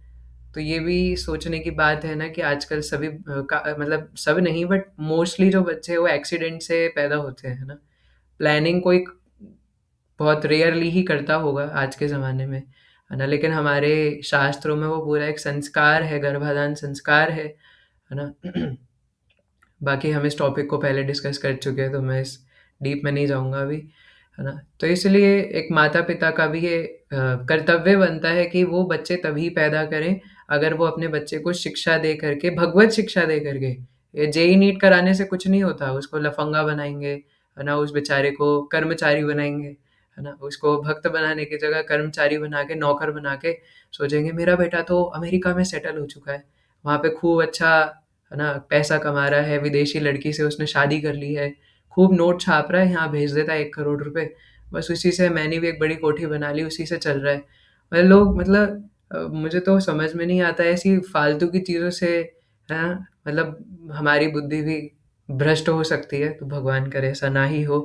तो ये भी सोचने की बात है ना कि आजकल सभी मतलब सब नहीं बट मोस्टली जो बच्चे हैं वो एक्सीडेंट से पैदा होते हैं, है ना? प्लानिंग कोई बहुत रेयरली ही करता होगा आज के ज़माने में, है ना? लेकिन हमारे शास्त्रों में वो पूरा एक संस्कार है, गर्भाधान संस्कार है ना? बाकी हम इस टॉपिक को पहले डिस्कस कर चुके हैं, तो मैं इस डीप में नहीं जाऊँगा अभी, है ना? तो इसलिए एक माता-पिता का भी ये कर्तव्य बनता है कि वो बच्चे तभी पैदा करें, अगर वो अपने बच्चे को शिक्षा दे करके, भगवत शिक्षा दे करके। ये जेईई नीट कराने से कुछ नहीं होता, उसको लफंगा बनाएँगे, है ना? उस बेचारे को कर्मचारी बनाएँगे, है ना? उसको भक्त बनाने की जगह कर्मचारी बना के, नौकर बना के सोचेंगे मेरा बेटा तो अमेरिका में सेटल हो चुका है, वहाँ पे खूब अच्छा, है ना, पैसा कमा रहा है, विदेशी लड़की से उसने शादी कर ली है, खूब नोट छाप रहा है, यहाँ भेज देता है 1 करोड़ रुपए, बस उसी से मैंने भी एक बड़ी कोठी बना ली, उसी से चल रहा है। लोग मतलब मुझे तो समझ में नहीं आता है ऐसी फालतू की चीज़ों से, हाँ, मतलब हमारी बुद्धि भी भ्रष्ट हो सकती है, तो भगवान करे ऐसा ना ही हो।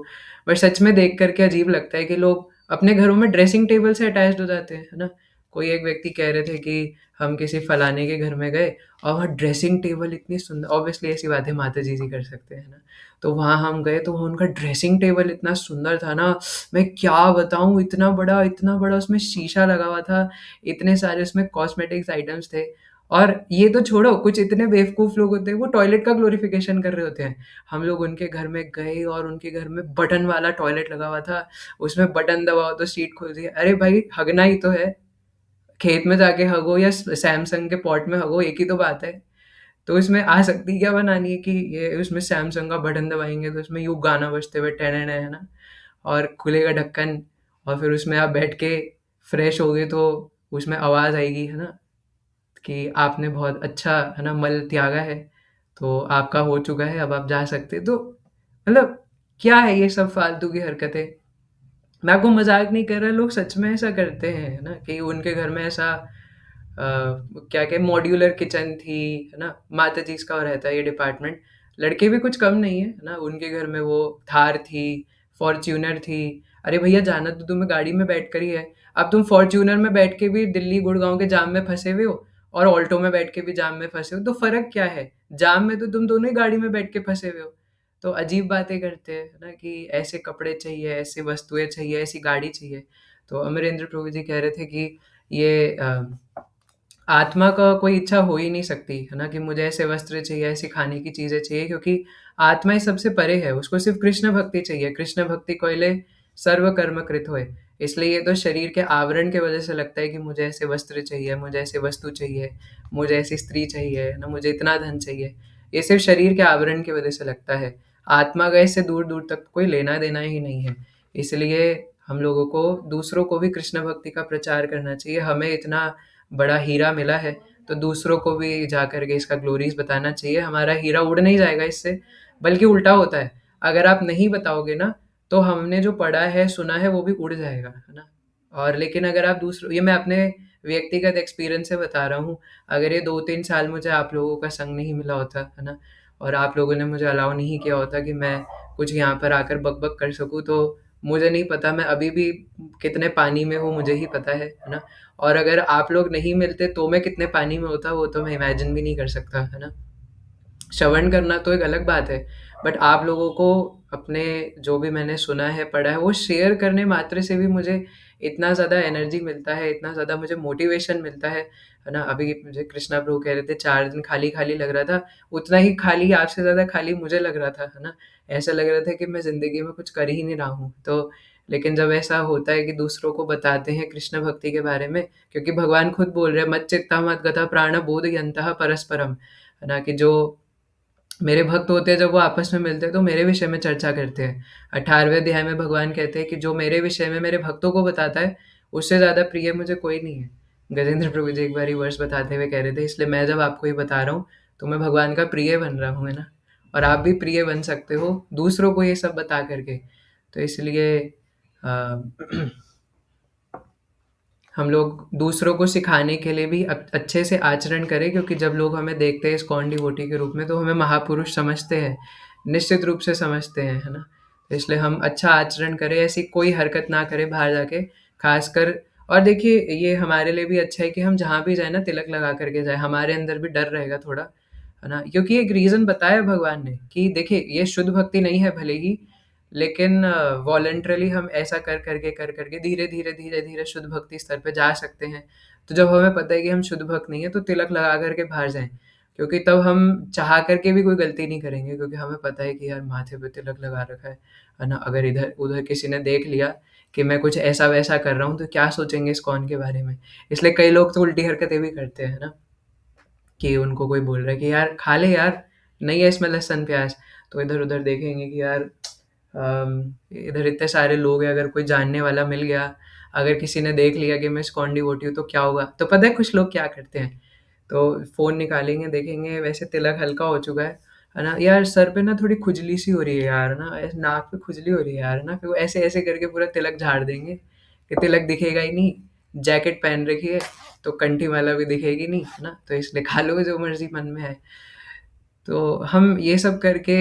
बट सच में देख कर के अजीब लगता है कि लोग अपने घरों में ड्रेसिंग टेबल से अटैच्ड हो जाते हैं, है ना? कोई एक व्यक्ति कह रहे थे कि हम किसी फलाने के घर में गए और वहाँ ड्रेसिंग टेबल इतनी सुंदर, ऑब्वियसली ऐसी बातें माता जी ही कर सकते हैं ना, तो वहाँ हम गए तो उनका ड्रेसिंग टेबल इतना सुंदर था ना, मैं क्या बताऊँ, इतना बड़ा उसमें शीशा लगा हुआ था, इतने सारे उसमें कॉस्मेटिक्स आइटम्स थे। और ये तो छोड़ो, कुछ इतने बेवकूफ़ लोग होते हैं वो टॉयलेट का ग्लोरिफिकेशन कर रहे होते हैं। हम लोग उनके घर में गए और उनके घर में बटन वाला टॉयलेट लगा हुआ था, उसमें बटन दबाओ तो सीट खुलती है। अरे भाई, हगना ही तो है, खेत में जाके हगो या सैमसंग के पॉट में हगो, एक ही तो बात है। तो इसमें आसक्ति क्या बनानी है कि ये उसमें सैमसंग का बटन दबाएँगे तो उसमें यूँ गाना बजते हुए टेनेने, है ना? और खुलेगा ढक्कन और फिर उसमें आप बैठ के फ्रेश होगे तो उसमें आवाज़ आएगी, है ना? कि आपने बहुत अच्छा, है ना, मल त्यागा है, तो आपका हो चुका है, अब आप जा सकते हैं। तो मतलब क्या है ये सब फालतू की हरकतें? मैं आपको मज़ाक नहीं कर रहा, लोग सच में ऐसा करते हैं, है ना? कि उनके घर में ऐसा क्या-क्या मॉड्यूलर किचन थी, है ना? माता जी का रहता है ये डिपार्टमेंट। लड़के भी कुछ कम नहीं है, है ना? उनके घर में वो थार थी, फॉर्च्यूनर थी। अरे भैया, जाना तो तुम्हें गाड़ी में बैठकर ही है। अब तुम फॉर्च्यूनर में बैठ के भी दिल्ली गुड़गाँव के जाम में फँसे हुए हो और ऑल्टो में बैठ के भी जाम में फँसे हो, तो फ़र्क क्या है? जाम में तो तुम दोनों ही गाड़ी में बैठ के फँसे हुए हो। तो अजीब बातें करते हैं, है ना, कि ऐसे कपड़े चाहिए, ऐसी वस्तुएँ चाहिए, ऐसी गाड़ी चाहिए। तो अमरेंद्र प्रभु जी कह रहे थे कि ये आत्मा का कोई इच्छा हो ही नहीं सकती, है ना, कि मुझे ऐसे वस्त्र चाहिए, ऐसी खाने की चीज़ें चाहिए, क्योंकि आत्मा ही सबसे परे है, उसको सिर्फ़ कृष्ण भक्ति चाहिए। कृष्ण भक्ति कोइले सर्व कर्म कृत होए। इसलिए ये तो शरीर के आवरण की वज़ह से लगता है कि मुझे ऐसे वस्त्र चाहिए, मुझे ऐसे वस्तु चाहिए, मुझे ऐसी स्त्री चाहिए, है ना, मुझे इतना धन चाहिए। ये सिर्फ़ शरीर के आवरण की वज़ह से लगता है। आत्मा का इससे दूर-दूर तक कोई लेना-देना ही नहीं है। इसलिए हम लोगों को दूसरों को भी कृष्ण भक्ति का प्रचार करना चाहिए। हमें इतना बड़ा हीरा मिला है, तो दूसरों को भी जाकर के इसका ग्लोरीज़ बताना चाहिए। हमारा हीरा उड़ नहीं जाएगा इससे, बल्कि उल्टा होता है। अगर आप नहीं बताओगे ना, तो हमने जो पढ़ा है, सुना है, वो भी उड़ जाएगा, है ना? और लेकिन अगर आप दूसरों, ये मैं अपने व्यक्तिगत एक्सपीरियंस से बता रहा हूँ, अगर ये 2-3 साल मुझे आप लोगों का संग नहीं मिला होता, है ना? और आप लोगों ने मुझे अलाउ नहीं किया होता कि मैं कुछ यहाँ पर आकर बक-बक कर सकूँ, तो मुझे नहीं पता मैं अभी भी कितने पानी में हूँ, मुझे ही पता है ना? और अगर आप लोग नहीं मिलते तो मैं कितने पानी में होता, वो तो मैं इमेजिन भी नहीं कर सकता, है ना? श्रवण करना तो एक अलग बात है, बट आप लोगों को अपने जो भी मैंने सुना है, पढ़ा है, वो शेयर करने मात्र से भी मुझे इतना ज़्यादा एनर्जी मिलता है, इतना ज़्यादा मुझे मोटिवेशन मिलता है ना? अभी मुझे कृष्णा प्रभु कह रहे थे 4 दिन खाली-खाली लग रहा था, उतना ही खाली, आपसे ज़्यादा खाली मुझे लग रहा था, है ना? ऐसा लग रहा था कि मैं ज़िंदगी में कुछ कर ही नहीं रहा हूँ। तो लेकिन जब ऐसा होता है कि दूसरों को बताते हैं कृष्ण भक्ति के बारे में, क्योंकि भगवान खुद बोल रहे हैं, मच्चित्ता मद्गता प्राण बोधयन्तः परस्परम, है ना? कि जो मेरे भक्त होते हैं, जब वो आपस में मिलते हैं तो मेरे विषय में चर्चा करते हैं। 18वें अध्याय में भगवान कहते हैं कि जो मेरे विषय में मेरे भक्तों को बताता है, उससे ज़्यादा प्रिय मुझे कोई नहीं है। गजेंद्र प्रभु जी एक बार ये वर्स बताते हुए कह रहे थे, इसलिए मैं जब आपको ये बता रहा हूँ, तो मैं भगवान का प्रिय बन रहा हूँ, है ना? और आप भी प्रिय बन सकते हो दूसरों को ये सब बता कर के। तो इसलिए अ, हम लोग दूसरों को सिखाने के लिए भी अच्छे से आचरण करें, क्योंकि जब लोग हमें देखते हैं इस्कॉन डिवोटी के रूप में, तो हमें महापुरुष समझते हैं, निश्चित रूप से समझते हैं, है ना? तो इसलिए हम अच्छा आचरण करें, ऐसी कोई हरकत ना करें बाहर जाके, खासकर। और देखिए, ये हमारे लिए भी अच्छा है कि हम जहाँ भी जाएँ ना, तिलक लगा कर के जाएँ, हमारे अंदर भी डर रहेगा थोड़ा, है ना? क्योंकि एक रीज़न बताया भगवान ने कि देखिए, ये शुद्ध भक्ति नहीं है भले ही, लेकिन वॉलंटरली हम ऐसा कर करके धीरे-धीरे शुद्ध भक्ति स्तर पे जा सकते हैं। तो जब हमें पता है कि हम शुद्ध भक्त नहीं हैं, तो तिलक लगा कर के बाहर जाएँ। क्योंकि तब हम चाह करके भी कोई गलती नहीं करेंगे, क्योंकि हमें पता है कि यार माथे पे तिलक लगा रखा है ना? अगर इधर-उधर किसी ने देख लिया कि मैं कुछ ऐसा-वैसा कर रहा हूँ, तो क्या सोचेंगे इस्कॉन के बारे में? इसलिए कई लोग तो उल्टी हरकतें भी करते हैं ना, कि उनको कोई बोल रहा है कि यार खा ले यार, नहीं है इसमें लहसुन प्याज, तो इधर उधर देखेंगे कि यार इधर इतने सारे लोग हैं, अगर कोई जानने वाला मिल गया, अगर किसी ने देख लिया कि मैं इस्कॉन डिवोटी हूँ तो क्या होगा? तो पता है कुछ लोग क्या करते हैं, तो फ़ोन निकालेंगे, देखेंगे वैसे तिलक हल्का हो चुका है ना? यार सर पे ना थोड़ी खुजली सी हो रही है यार ना, नाक पे खुजली हो रही है यार ना, फिर वो ऐसे-ऐसे करके पूरा तिलक झाड़ देंगे, कि तिलक दिखेगा ही नहीं, जैकेट पहन रखी है, तो कंठी माला भी दिखेगी नहीं, है ना? तो इसलिए खा लो जो मर्ज़ी मन में है। तो हम ये सब करके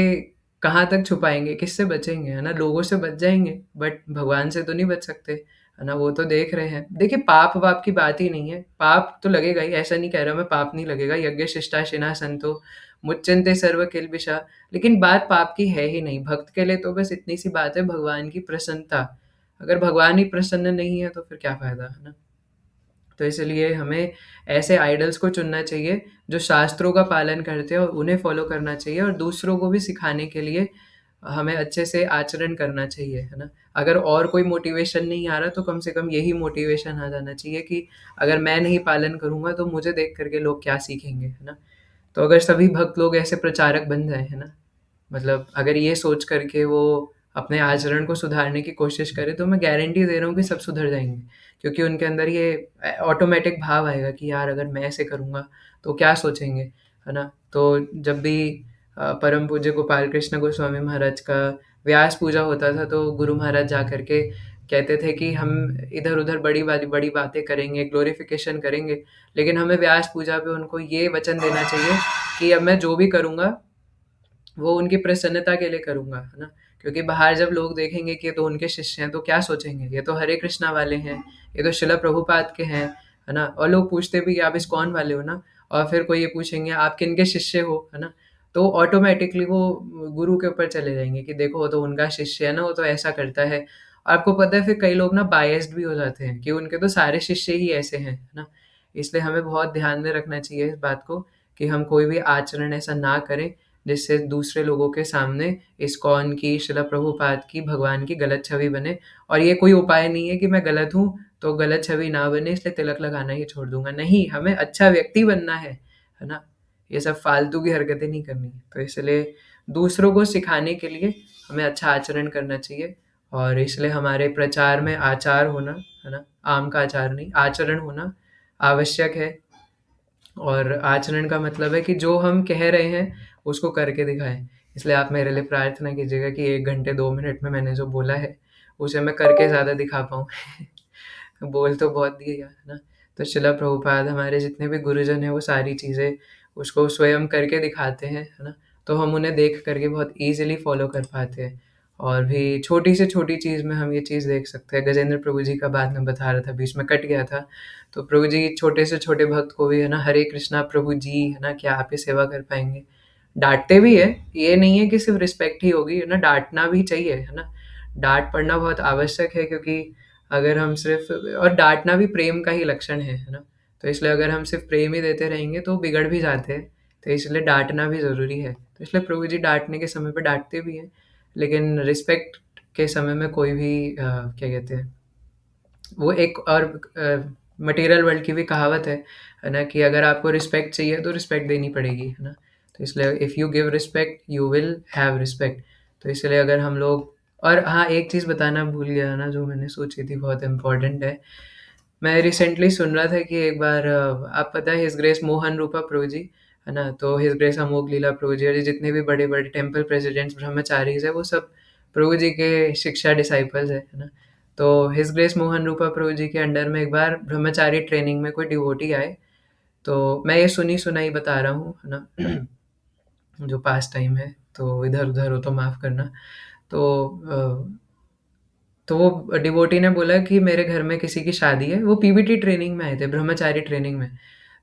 कहाँ तक छुपाएँगे, किससे बचेंगे, है ना? लोगों से बच जाएँगे, बट भगवान से तो नहीं बच सकते, है ना? वो तो देख रहे हैं। देखिए पाप-वाप की बात ही नहीं है, पाप तो लगेगा ही, ऐसा नहीं कह रहा मैं पाप नहीं लगेगा, यज्ञ शिष्टाशिनः सन्तो मुच्यन्ते सर्व किल्बिषः, लेकिन बात पाप की है ही नहीं। भक्त के लिए तो बस इतनी सी बात है, भगवान की प्रसन्नता। अगर भगवान ही प्रसन्न नहीं है तो फिर क्या फ़ायदा, है ना? तो इसलिए हमें ऐसे आइडल्स को चुनना चाहिए जो शास्त्रों का पालन करते हैं और उन्हें फ़ॉलो करना चाहिए, और दूसरों को भी सिखाने के लिए हमें अच्छे से आचरण करना चाहिए, है ना? अगर और कोई मोटिवेशन नहीं आ रहा तो कम से कम यही मोटिवेशन आ जाना चाहिए कि अगर मैं नहीं पालन करूँगा तो मुझे देख कर के लोग क्या सीखेंगे, है ना? तो अगर सभी भक्त लोग ऐसे प्रचारक बन जाएँ, है ना? मतलब अगर ये सोच कर के वो अपने आचरण को सुधारने की कोशिश करें, तो मैं गारंटी दे रहा हूँ कि सब सुधर जाएँगे। क्योंकि उनके अंदर ये ऑटोमैटिक भाव आएगा कि यार अगर मैं ऐसे करूँगा, तो क्या सोचेंगे, है ना? तो जब भी परम पूज्य गोपाल कृष्ण गोस्वामी महाराज का व्यास पूजा होता था, तो गुरु महाराज जा कर के कहते थे कि हम इधर-उधर बड़ी बातें करेंगे, ग्लोरिफ़िकेशन करेंगे, लेकिन हमें व्यास पूजा पे उनको ये वचन देना चाहिए कि अब मैं जो भी करूँगा, वो उनकी प्रसन्नता के लिए करूँगा, है ना? क्योंकि बाहर जब लोग देखेंगे कि ये तो उनके शिष्य हैं, तो क्या सोचेंगे? ये तो हरे कृष्णा वाले हैं, ये तो शिला प्रभुपाद के हैं, है ना? और लोग पूछते भी कि आप इस्कॉन वाले हो ना? और फिर कोई ये पूछेंगे आप किनके शिष्य हो, है ना? तो ऑटोमैटिकली वो गुरु के ऊपर चले जाएँगे कि देखो वो तो उनका शिष्य है ना, वो तो ऐसा करता है। आपको पता है फिर कई लोग ना बायस्ड भी हो जाते हैं कि उनके तो सारे शिष्य ही ऐसे हैं, है ना? इसलिए हमें बहुत ध्यान में रखना चाहिए इस बात को कि हम कोई भी आचरण ऐसा ना करें जिससे दूसरे लोगों के सामने इस्कॉन की, शिला प्रभुपाद की, भगवान की गलत छवि बने। और ये कोई उपाय नहीं है कि मैं गलत हूँ, तो गलत छवि ना बने इसलिए तिलक लगाना ही छोड़ दूँगा। नहीं, हमें अच्छा व्यक्ति बनना है ना? ये सब फालतू की हरकतें नहीं करनी है। तो इसलिए दूसरों को सिखाने के लिए हमें अच्छा आचरण करना चाहिए, और इसलिए हमारे प्रचार में आचार होना, है ना? आम का आचार नहीं, आचरण होना आवश्यक है। और आचरण का मतलब है कि जो हम कह रहे हैं, उसको करके दिखाएँ। इसलिए आप मेरे लिए प्रार्थना कीजिएगा कि 1 घंटे 2 मिनट में मैंने जो बोला है, उसे मैं करके ज़्यादा दिखा पाऊँ। बोल तो बहुत दिया, है ना? तो शिला प्रभुपाद हमारे जितने भी गुरुजन हैं, वो सारी चीज़ें उसको स्वयं करके दिखाते हैं, है ना? तो हम उन्हें देख कर के बहुत ईज़िली फ़ॉलो कर पाते हैं। और भी छोटी से छोटी चीज़ में हम ये चीज़ देख सकते हैं। गजेंद्र प्रभु जी का बात मैं बता रहा था, बीच में कट गया था। तो प्रभु जी छोटे से छोटे भक्त को भी, है ना, हरे कृष्णा प्रभु जी, है ना, क्या आप ही सेवा कर पाएँगे? डाँटते भी हैं, ये नहीं है कि सिर्फ़ रिस्पेक्ट ही होगी, है ना, डाँटना भी चाहिए, है ना? डाँट पड़ना बहुत आवश्यक है, क्योंकि अगर हम सिर्फ़, और डाँटना भी प्रेम का ही लक्षण है ना? तो इसलिए अगर हम सिर्फ़ प्रेम ही देते रहेंगे तो बिगड़ भी जाते हैं, तो इसलिए डाँटना भी ज़रूरी है। तो इसलिए प्रभु जी डाँटने के समय पे डाँटते भी हैं, लेकिन रिस्पेक्ट के समय में कोई भी क्या कहते हैं, वो एक और मटेरियल वर्ल्ड की भी कहावत है ना, कि अगर आपको रिस्पेक्ट चाहिए तो रिस्पेक्ट देनी पड़ेगी, है ना? तो इसलिए if you give respect you will have respect. तो इसलिए अगर हम लोग, और हाँ, एक चीज़ बताना भूल गया ना जो मैंने सोची थी, बहुत इम्पोर्टेंट है। मैं रिसेंटली सुन रहा था कि एक बार आप पता है हिज ग्रेस मोहन रूपा प्रभु जी, है ना? तो हिज ग्रेस अमोघ लीला प्रभु जी, और ये जितने भी बड़े-बड़े टेम्पल प्रेसिडेंट्स, ब्रह्मचारीज़ हैं, वो सब प्रभु जी के शिक्षा डिसाइपल्स हैं, है ना? तो हिज ग्रेस मोहन रूपा प्रभु जी के अंडर में एक बार ब्रह्मचारी ट्रेनिंग में कोई डिवोटी आए, तो मैं ये सुनी-सुनाई बता रहा हूँ, है ना? जो पास्ट टाइम है, तो इधर-उधर हो तो माफ़ करना। तो तो वो डिवोटी ने बोला कि मेरे घर में किसी की शादी है, वो पीबीटी ट्रेनिंग में आए थे, ब्रह्मचारी ट्रेनिंग में।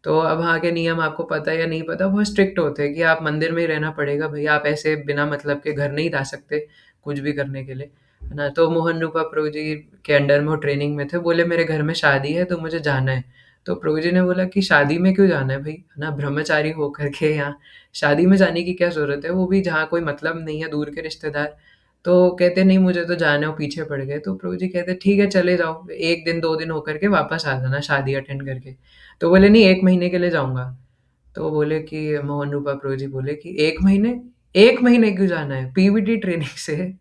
तो अब वहाँ के नियम आपको पता है या नहीं पता, बहुत स्ट्रिक्ट होते हैं कि आप मंदिर में ही रहना पड़ेगा भई, आप ऐसे बिना मतलब के घर नहीं जा सकते, कुछ भी करने के लिए, है ना? तो मोहन रूपा प्रभु जी के अंडर में वो ट्रेनिंग में थे, बोले मेरे घर में शादी है तो मुझे जाना है। तो प्रभु जी ने बोला कि शादी में क्यों जाना है भाई, है ना? ब्रह्मचारी होकर के यहाँ शादी में जाने की क्या ज़रूरत है? वो भी जहाँ कोई मतलब नहीं है, दूर के रिश्तेदार। तो कहते नहीं मुझे तो जाना है, वो पीछे पड़ गए। तो प्रभु जी कहते ठीक है चले जाओ, 1 दिन 2 दिन होकर के वापस आ जाना शादी अटेंड करके। तो बोले नहीं 1 महीने के लिए जाऊँगा। तो बोले कि मोहन रूपा प्रभु जी बोले कि 1 महीने? 1 महीने क्यों जाना है? पीवीटी ट्रेनिंग से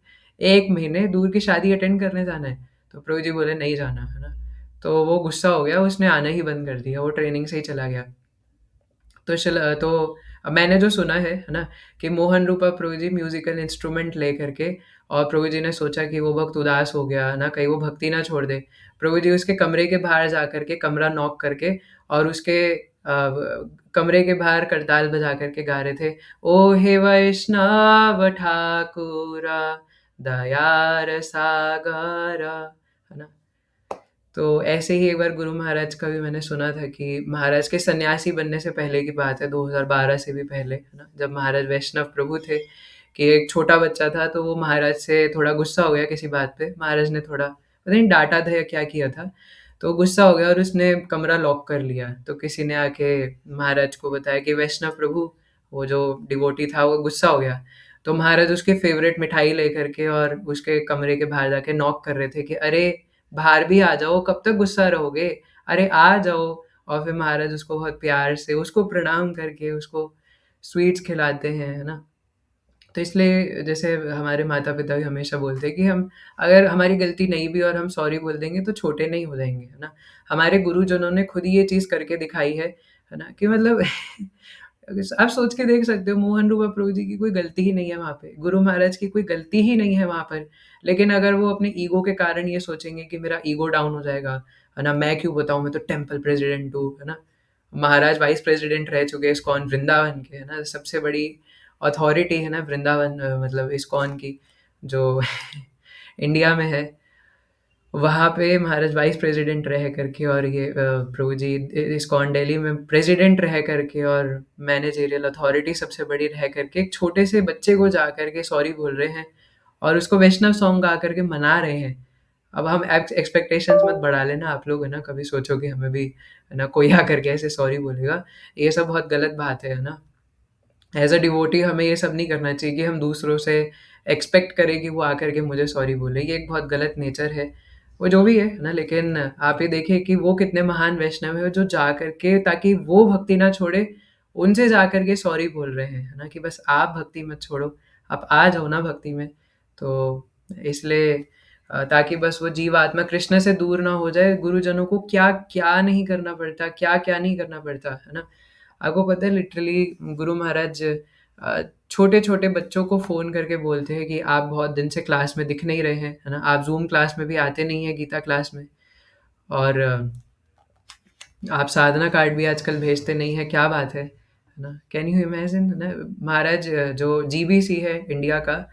1 महीने दूर की शादी अटेंड करने जाना है? तो प्रभु जी बोले नहीं जाना, है ना? तो वो गुस्सा हो गया, उसने आना ही बंद कर दिया, वो ट्रेनिंग से ही चला गया। तो मैंने जो सुना है ना? कि मोहन रूपा प्रभु जी म्यूज़िकल इंस्ट्रूमेंट लेकर के और प्रभु जी ने सोचा कि वो भक्त उदास हो गया, है ना? कहीं वो भक्ति ना छोड़ दे। प्रभु जी उसके कमरे के बाहर जाकर के कमरा नॉक करके और उसके कमरे के बाहर करताल बजा कर के गा रहे थे, "ओ हे वैष्णव ठाकुरा, दया सागरा" है ना? तो ऐसे ही एक बार गुरु महाराज का भी मैंने सुना था कि महाराज के सन्यासी बनने से पहले की बात है, 2012 से भी पहले, है ना? जब महाराज वैष्णव प्रभु थे, कि एक छोटा बच्चा था तो वो महाराज से थोड़ा गुस्सा हो गया किसी बात पे। महाराज ने थोड़ा पता नहीं डाँटा था या क्या किया था, तो गुस्सा हो गया और उसने कमरा लॉक कर लिया। तो किसी ने आके महाराज को बताया कि वैष्णव प्रभु, वो जो डिवोटी था वो गुस्सा हो गया। तो महाराज उसके फ़ेवरेट मिठाई लेकर के और उसके कमरे के बाहर जाके नॉक कर रहे थे कि अरे! बाहर भी आ जाओ, कब तक गुस्सा रहोगे? अरे आ जाओ। और फिर महाराज उसको बहुत प्यार से उसको प्रणाम करके उसको स्वीट्स खिलाते हैं, है ना? तो इसलिए जैसे हमारे माता-पिता भी हमेशा बोलते हैं कि हम अगर हमारी गलती नहीं भी और हम सॉरी बोल देंगे तो छोटे नहीं हो जाएँगे, है ना? हमारे गुरुजनों ने खुद ही ये चीज़ करके दिखाई है ना? कि मतलब आप सोच के देख सकते हो मोहन रूपा प्रभु जी की कोई गलती ही नहीं है वहाँ पे, गुरु महाराज की कोई गलती ही नहीं है वहाँ पर। लेकिन अगर वो अपने ईगो के कारण ये सोचेंगे कि मेरा ईगो डाउन हो जाएगा, है ना? मैं क्यों बताऊँ, मैं तो टेंपल प्रेज़िडेंट हूँ, है ना? महाराज वाइस प्रेज़िडेंट रह चुके हैं इस्कॉन वृंदावन के, है ना? सबसे बड़ी अथॉरिटी है ना वृंदावन, मतलब इस्कॉन की जो इंडिया में है। वहाँ पे महाराज वाइस प्रेसिडेंट रह करके और ये प्रभु जी इस्कॉन दिल्ली में प्रेसिडेंट रह करके और मैनेजरियल अथॉरिटी सबसे बड़ी रह करके एक छोटे से बच्चे को जा करके सॉरी बोल रहे हैं और उसको वैष्णव सॉन्ग गा करके मना रहे हैं। अब हम एक्सपेक्टेशंस मत बढ़ा लेना आप लोग, है ना? कभी सोचो कि हमें भी, है ना, कोई आकर के ऐसे सॉरी बोलेगा। ये सब बहुत गलत बात है ना? एज़ अ डिवोटी हमें ये सब नहीं करना चाहिए कि हम दूसरों से एक्सपेक्ट करें कि वो आकर के मुझे सॉरी बोले, ये एक बहुत गलत नेचर है। वो जो भी है ना, लेकिन आप ये देखिए कि वो कितने महान वैष्णव हैं जो जा कर के ताकि वो भक्ति ना छोड़े, उनसे जा कर के सॉरी बोल रहे हैं, है ना? कि बस आप भक्ति मत छोड़ो, आप आ जाओ ना भक्ति में। तो इसलिए ताकि बस वो जीवात्मा कृष्ण से दूर ना हो जाए, गुरुजनों को क्या-क्या नहीं करना पड़ता, क्या-क्या नहीं करना पड़ता, है ना? आपको पता है लिटरली गुरु महाराज छोटे-छोटे बच्चों को फ़ोन करके बोलते हैं कि आप बहुत दिन से क्लास में दिख नहीं रहे हैं, है ना? आप ज़ूम क्लास में भी आते नहीं हैं गीता क्लास में और आप साधना कार्ड भी आजकल भेजते नहीं हैं, क्या बात है ना? कैन यू इमेजिन, है ना? महाराज जो जीबीसी है इंडिया का,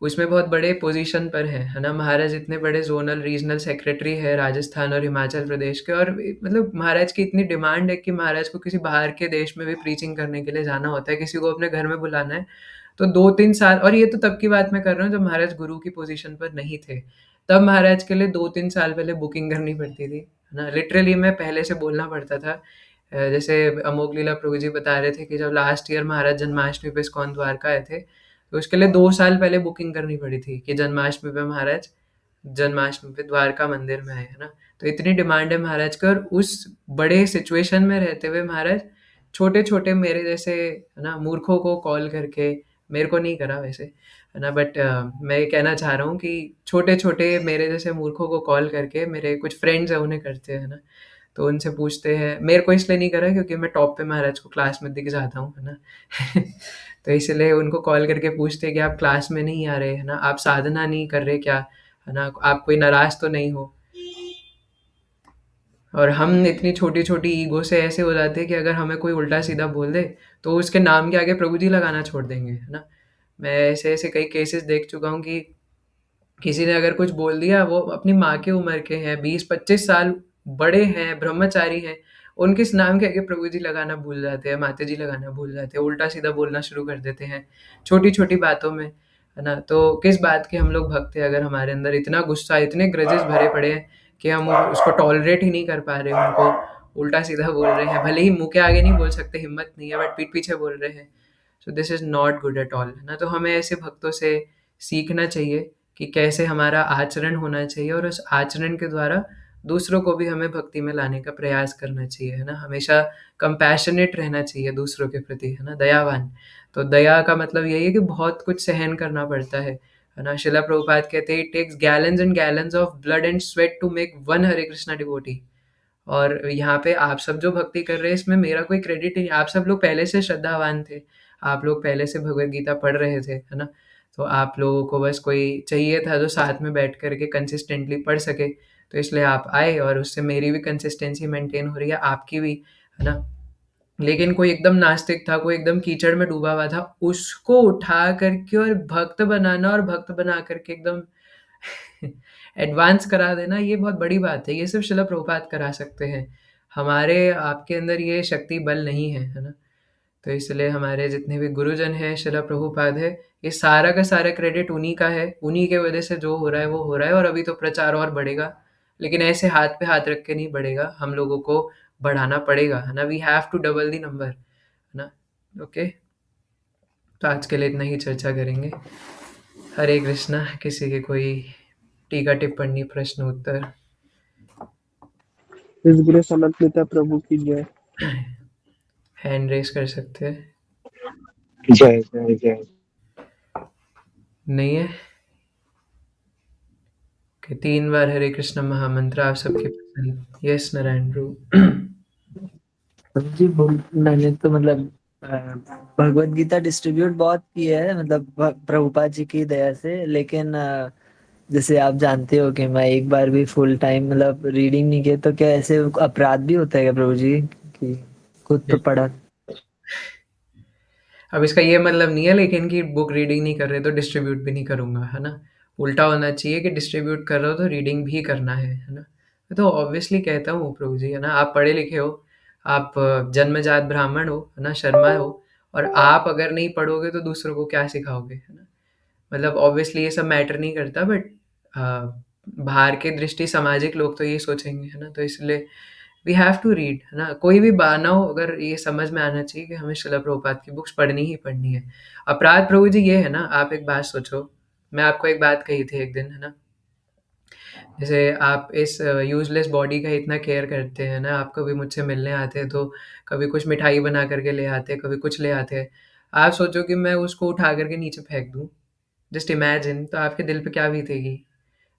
उसमें बहुत बड़े पोजीशन पर है ना? महाराज इतने बड़े ज़ोनल रीजनल सेक्रेटरी है राजस्थान और हिमाचल प्रदेश के और मतलब महाराज की इतनी डिमांड है कि महाराज को किसी बाहर के देश में भी प्रीचिंग करने के लिए जाना होता है, किसी को अपने घर में बुलाना है, तो 2-3 साल, और ये तो तब की बात मैं कर रहा हूँ जब महाराज गुरु की पोजीशन पर नहीं थे। तब महाराज के लिए 2-3 साल पहले बुकिंग करनी पड़ती थी, है ना? लिटरली मैं पहले से बोलना पड़ता था। जैसे अमोघ लीला प्रभु जी बता रहे थे कि जब लास्ट ईयर महाराज जन्माष्टमी पे इस्कॉन द्वारका आए थे, तो उसके लिए 2 साल पहले बुकिंग करनी पड़ी थी कि जन्माष्टमी पे महाराज जन्माष्टमी पे द्वारका मंदिर में आए, है ना? तो इतनी डिमांड है महाराज की और उस बड़े सिचुएशन में रहते हुए महाराज छोटे-छोटे मेरे जैसे, है ना, मूर्खों को कॉल करके, मेरे को नहीं करा वैसे, है ना? बट मैं ये कहना चाह रहा हूँ कि छोटे-छोटे मेरे जैसे मूर्खों को कॉल करके मेरे कुछ फ्रेंड्स हैं उन्हें करते हैं ना, तो उनसे पूछते हैं। मेरे को इसलिए नहीं करा क्योंकि मैं टॉप पे महाराज को क्लास में दिख जाता हूँ, है ना? तो इसलिए उनको कॉल करके पूछते हैं कि आप क्लास में नहीं आ रहे, है ना? आप साधना नहीं कर रहे क्या? है ना? आप कोई नाराज़ तो नहीं हो? और हम इतनी छोटी-छोटी ईगो से ऐसे हो जाते हैं कि अगर हमें कोई उल्टा-सीधा बोल दे, तो उसके नाम के आगे प्रभु जी लगाना छोड़ देंगे, है ना? मैं ऐसे-ऐसे कई केसेस देख चुका हूँ कि किसी ने अगर कुछ बोल दिया, वो अपनी माँ की उम्र के हैं, 20-25 साल बड़े हैं, ब्रह्मचारी हैं, उनके इस नाम के आगे प्रभु जी लगाना भूल जाते हैं, माता जी लगाना भूल जाते हैं, उल्टा-सीधा बोलना शुरू कर देते हैं, छोटी-छोटी बातों में, है ना? तो किस बात के हम लोग भक्त हैं अगर हमारे अंदर इतना गुस्सा, इतने ग्रजेस भरे पड़े हैं कि हम उसको टॉलरेट ही नहीं कर पा रहे, उनको उल्टा सीधा बोल रहे हैं, भले ही मुंह के आगे नहीं बोल सकते, हिम्मत नहीं है, बट पीठ पीछे बोल रहे हैं। So this is not good at all, है ना? तो हमें ऐसे भक्तों से सीखना चाहिए कि कैसे हमारा आचरण होना चाहिए, और उस आचरण के द्वारा दूसरों को भी हमें भक्ति में लाने का प्रयास करना चाहिए, है ना? हमेशा कंपैशनेट रहना चाहिए दूसरों के प्रति, है ना? दयावान। तो दया का मतलब यही है कि बहुत कुछ सहन करना पड़ता है ना? शिला प्रभुपाद कहते हैं, it takes gallons and gallons of blood and sweat to make one Hare Krishna devotee. और यहाँ पे आप सब जो भक्ति कर रहे हैं, इसमें मेरा कोई क्रेडिट नहीं, आप सब लोग पहले से श्रद्धावान थे, आप लोग पहले से भगवत गीता पढ़ रहे थे, है ना? तो आप लोगों को बस कोई चाहिए था जो साथ में बैठ करके कंसिस्टेंटली पढ़ सके, तो इसलिए आप आए, और उससे मेरी भी कंसिस्टेंसी मेंटेन हो रही है, आपकी भी, है ना? लेकिन कोई एकदम नास्तिक था, कोई एकदम कीचड़ में डूबा हुआ था, उसको उठा करके और भक्त बनाना, और भक्त बना करके एकदम एडवांस करा देना, ये बहुत बड़ी बात है। ये सिर्फ शिला प्रभुपाद करा सकते हैं। हमारे आपके अंदर ये शक्ति बल नहीं है ना? तो इसलिए हमारे जितने भी गुरुजन हैं, शिला प्रभुपाद है, ये सारा का सारा क्रेडिट उन्हीं का है, उन्हीं के वजह से जो हो रहा है वो हो रहा है, और अभी तो प्रचार और बढ़ेगा, लेकिन ऐसे हाथ पे हाथ रख के नहीं बढ़ेगा, हम लोगों को बढ़ाना पड़ेगा, है ना? We have to double the number, है ना? ओके, तो आज के लिए इतना ही चर्चा करेंगे। हरे कृष्णा। किसी के कोई टीका टिप्पणी, प्रश्न उत्तर? इस गुरु समर्थ पिता प्रभु की जय। हैंड रेस कर सकते हैं? जय जय जय। नहीं है कि 3 बार हरे कृष्ण महामंत्र आप सबके पसंद? यस नारायण प्रभु। जी मैंने तो मतलब भगवत गीता डिस्ट्रीब्यूट बहुत की है, मतलब प्रभुपाद जी की दया से, लेकिन जैसे आप जानते हो कि मैं एक बार भी फुल टाइम मतलब रीडिंग नहीं किया, तो क्या ऐसे अपराध भी होता है क्या प्रभु जी, कि खुद तो पढ़ा? अब इसका ये मतलब नहीं है लेकिन कि बुक रीडिंग नहीं कर रहे तो डिस्ट्रीब्यूट भी नहीं करूँगा, है ना? उल्टा होना चाहिए कि डिस्ट्रीब्यूट कर रहे हो तो रीडिंग भी करना है ना? मैं तो ऑब्वियसली कहता हूँ प्रभु जी, है ना? आप पढ़े लिखे हो, आप जन्मजात ब्राह्मण हो, है ना? शर्मा हो, और आप अगर नहीं पढ़ोगे तो दूसरों को क्या सिखाओगे, है ना? मतलब ऑब्वियसली ये सब मैटर नहीं करता, बट बाहर के दृष्टि सामाजिक लोग तो ये सोचेंगे, है ना? तो इसलिए वी हैव टू रीड, है ना? कोई भी बहाना हो, अगर ये समझ में आना चाहिए कि हमें शिला प्रभुपाद की बुक्स पढ़नी ही पढ़नी है। अपराध प्रभु जी ये है ना, आप एक बात सोचो, मैं आपको एक बात कही थी एक दिन, है ना? जैसे आप इस यूज़लेस बॉडी का इतना केयर करते हैं ना, आप कभी मुझसे मिलने आते हैं तो कभी कुछ मिठाई बना करके ले आते हैं, कभी कुछ ले आते हैं। आप सोचो कि मैं उसको उठा करके नीचे फेंक दूँ, जस्ट इमेजिन, तो आपके दिल पे क्या बीतेगी,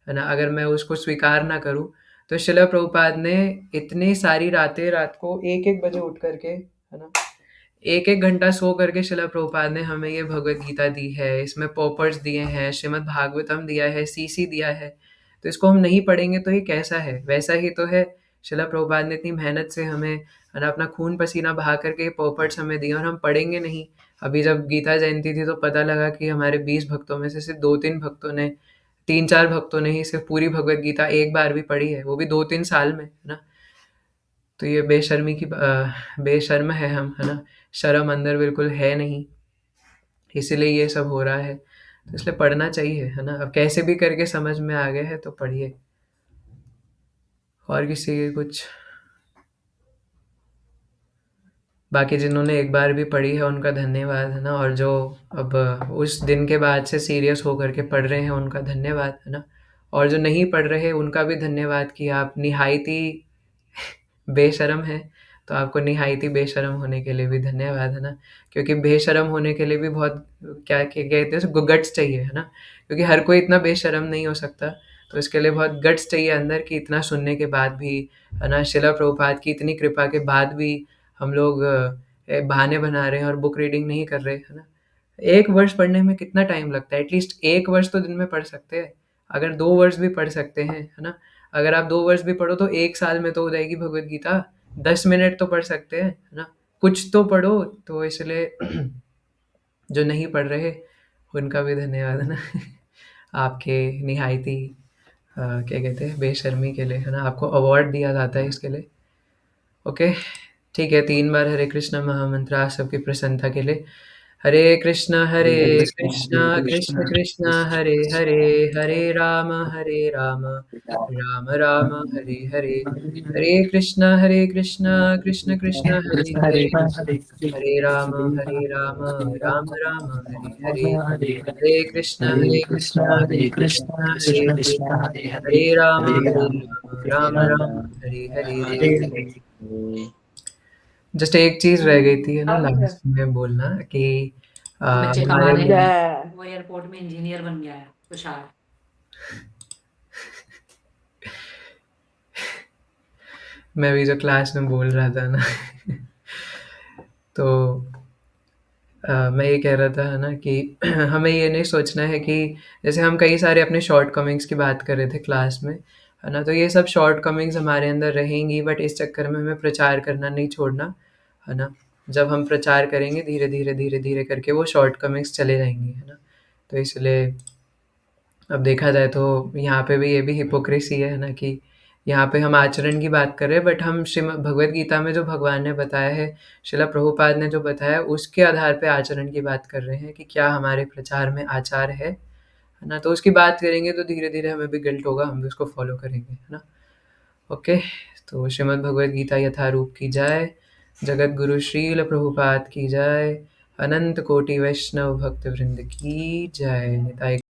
है ना? अगर मैं उसको स्वीकार ना करूँ, तो शिला प्रभुपाद ने इतनी सारी रातें, रात को 1-1 बजे उठ करके, है ना? 1-1 घंटा सो करके शिला प्रभुपाद ने हमें ये भगवत गीता दी है, इसमें पॉपर्स दिए हैं, श्रीमद् भागवतम दिया है, सीसी दिया है। तो इसको हम नहीं पढ़ेंगे तो ये कैसा है? वैसा ही तो है, शिला प्रभुपाद ने इतनी मेहनत से हमें, है ना, अपना खून पसीना बहा करके ये पॉपर्स हमें दिए, और हम पढ़ेंगे नहीं। अभी जब गीता जयंती थी तो पता लगा कि हमारे 20 भक्तों में से सिर्फ 2-3 भक्तों ने, 3-4 भक्तों ने ही सिर्फ पूरी भगवत गीता एक बार भी पढ़ी है, वो भी 2-3 साल में, है ना? तो ये बेशर्मी की बेशर्म है हम, है ना? शर्म अंदर बिल्कुल है नहीं, इसीलिए ये सब हो रहा है। तो इसलिए पढ़ना चाहिए, है ना? अब कैसे भी करके समझ में आ गया है तो पढ़िए। और किसी के कुछ? बाकी जिन्होंने एक बार भी पढ़ी है उनका धन्यवाद, है ना? और जो अब उस दिन के बाद से सीरियस होकर के पढ़ रहे हैं उनका धन्यवाद, है ना? और जो नहीं पढ़ रहे उनका भी धन्यवाद कि आप निहायती बेशर्म है, तो आपको निहायती बेशर्म होने के लिए भी धन्यवाद, है ना? क्योंकि बेशर्म होने के लिए भी बहुत क्या कहते हैं उसको, गट्स चाहिए, है ना? क्योंकि हर कोई इतना बेशर्म नहीं हो सकता, तो इसके लिए बहुत गट्स चाहिए अंदर कि इतना सुनने के बाद भी, है ना, शिला प्रभुपाद की इतनी कृपा के बाद भी हम लोग बहाने बना रहे हैं और बुक रीडिंग नहीं कर रहे, है ना? 1 वर्ष पढ़ने में कितना टाइम लगता है? एटलीस्ट 1 वर्ष तो दिन में पढ़ सकते हैं। अगर 2 वर्ष भी पढ़ सकते हैं, है ना? अगर आप 2 वर्ष भी पढ़ो तो 1 साल में तो हो जाएगी भगवत गीता। 10 मिनट तो पढ़ सकते हैं, है ना? कुछ तो पढ़ो, तो इसलिए जो नहीं पढ़ रहे उनका भी धन्यवाद, है ना? आपके निहायती क्या कहते हैं, बेशर्मी के लिए, है ना? आपको अवार्ड दिया जाता है इसके लिए। ओके, ठीक है, 3 बार हरे कृष्ण महामंत्र आप सबकी प्रसन्नता के लिए। हरे कृष्णा कृष्ण कृष्ण हरे हरे, हरे राम राम राम हरे हरे। हरे कृष्णा कृष्ण कृष्ण हरे हरे, हरे राम राम राम हरे हरे। हरे कृष्णा कृष्ण हरे हरे, हरे राम राम राम हरे हरे। जस्ट एक चीज रह गई थी है ना लास्ट में बोलना कि बच्चे हमारे कमाल है। जय वो एयरपोर्ट में इंजीनियर बन गया है तुषार। मैं भी जो क्लास में बोल रहा था ना तो मैं ये कह रहा था है ना कि हमें ये नहीं सोचना है कि जैसे हम कई सारे अपने शॉर्ट कमिंग्स की बात कर रहे थे क्लास में है ना, तो ये सब शॉर्ट कमिंग्स हमारे अंदर रहेंगी, बट इस चक्कर में हमें प्रचार करना नहीं छोड़ना है ना। जब हम प्रचार करेंगे धीरे धीरे करके वो शॉर्ट कमिंग्स चले जाएंगी है ना। तो इसलिए अब देखा जाए तो यहाँ पे भी ये भी हिपोक्रेसी है ना कि यहाँ पे हम आचरण की बात कर रहे हैं, बट हम श्रीमद् भगवद गीता में जो भगवान ने बताया है, श्रीला प्रभुपाद ने जो बताया, उसके आधार पे आचरण की बात कर रहे हैं कि क्या हमारे प्रचार में आचार है ना। तो उसकी बात करेंगे तो धीरे धीरे हमें भी गिल्ट होगा, हम भी उसको फॉलो करेंगे है ना। ओके, तो श्रीमद् भगवद गीता यथारूप की जाए, जगत गुरु श्रील प्रभुपाद की जाए, अनंत कोटि वैष्णव भक्त वृंद की जय। निताय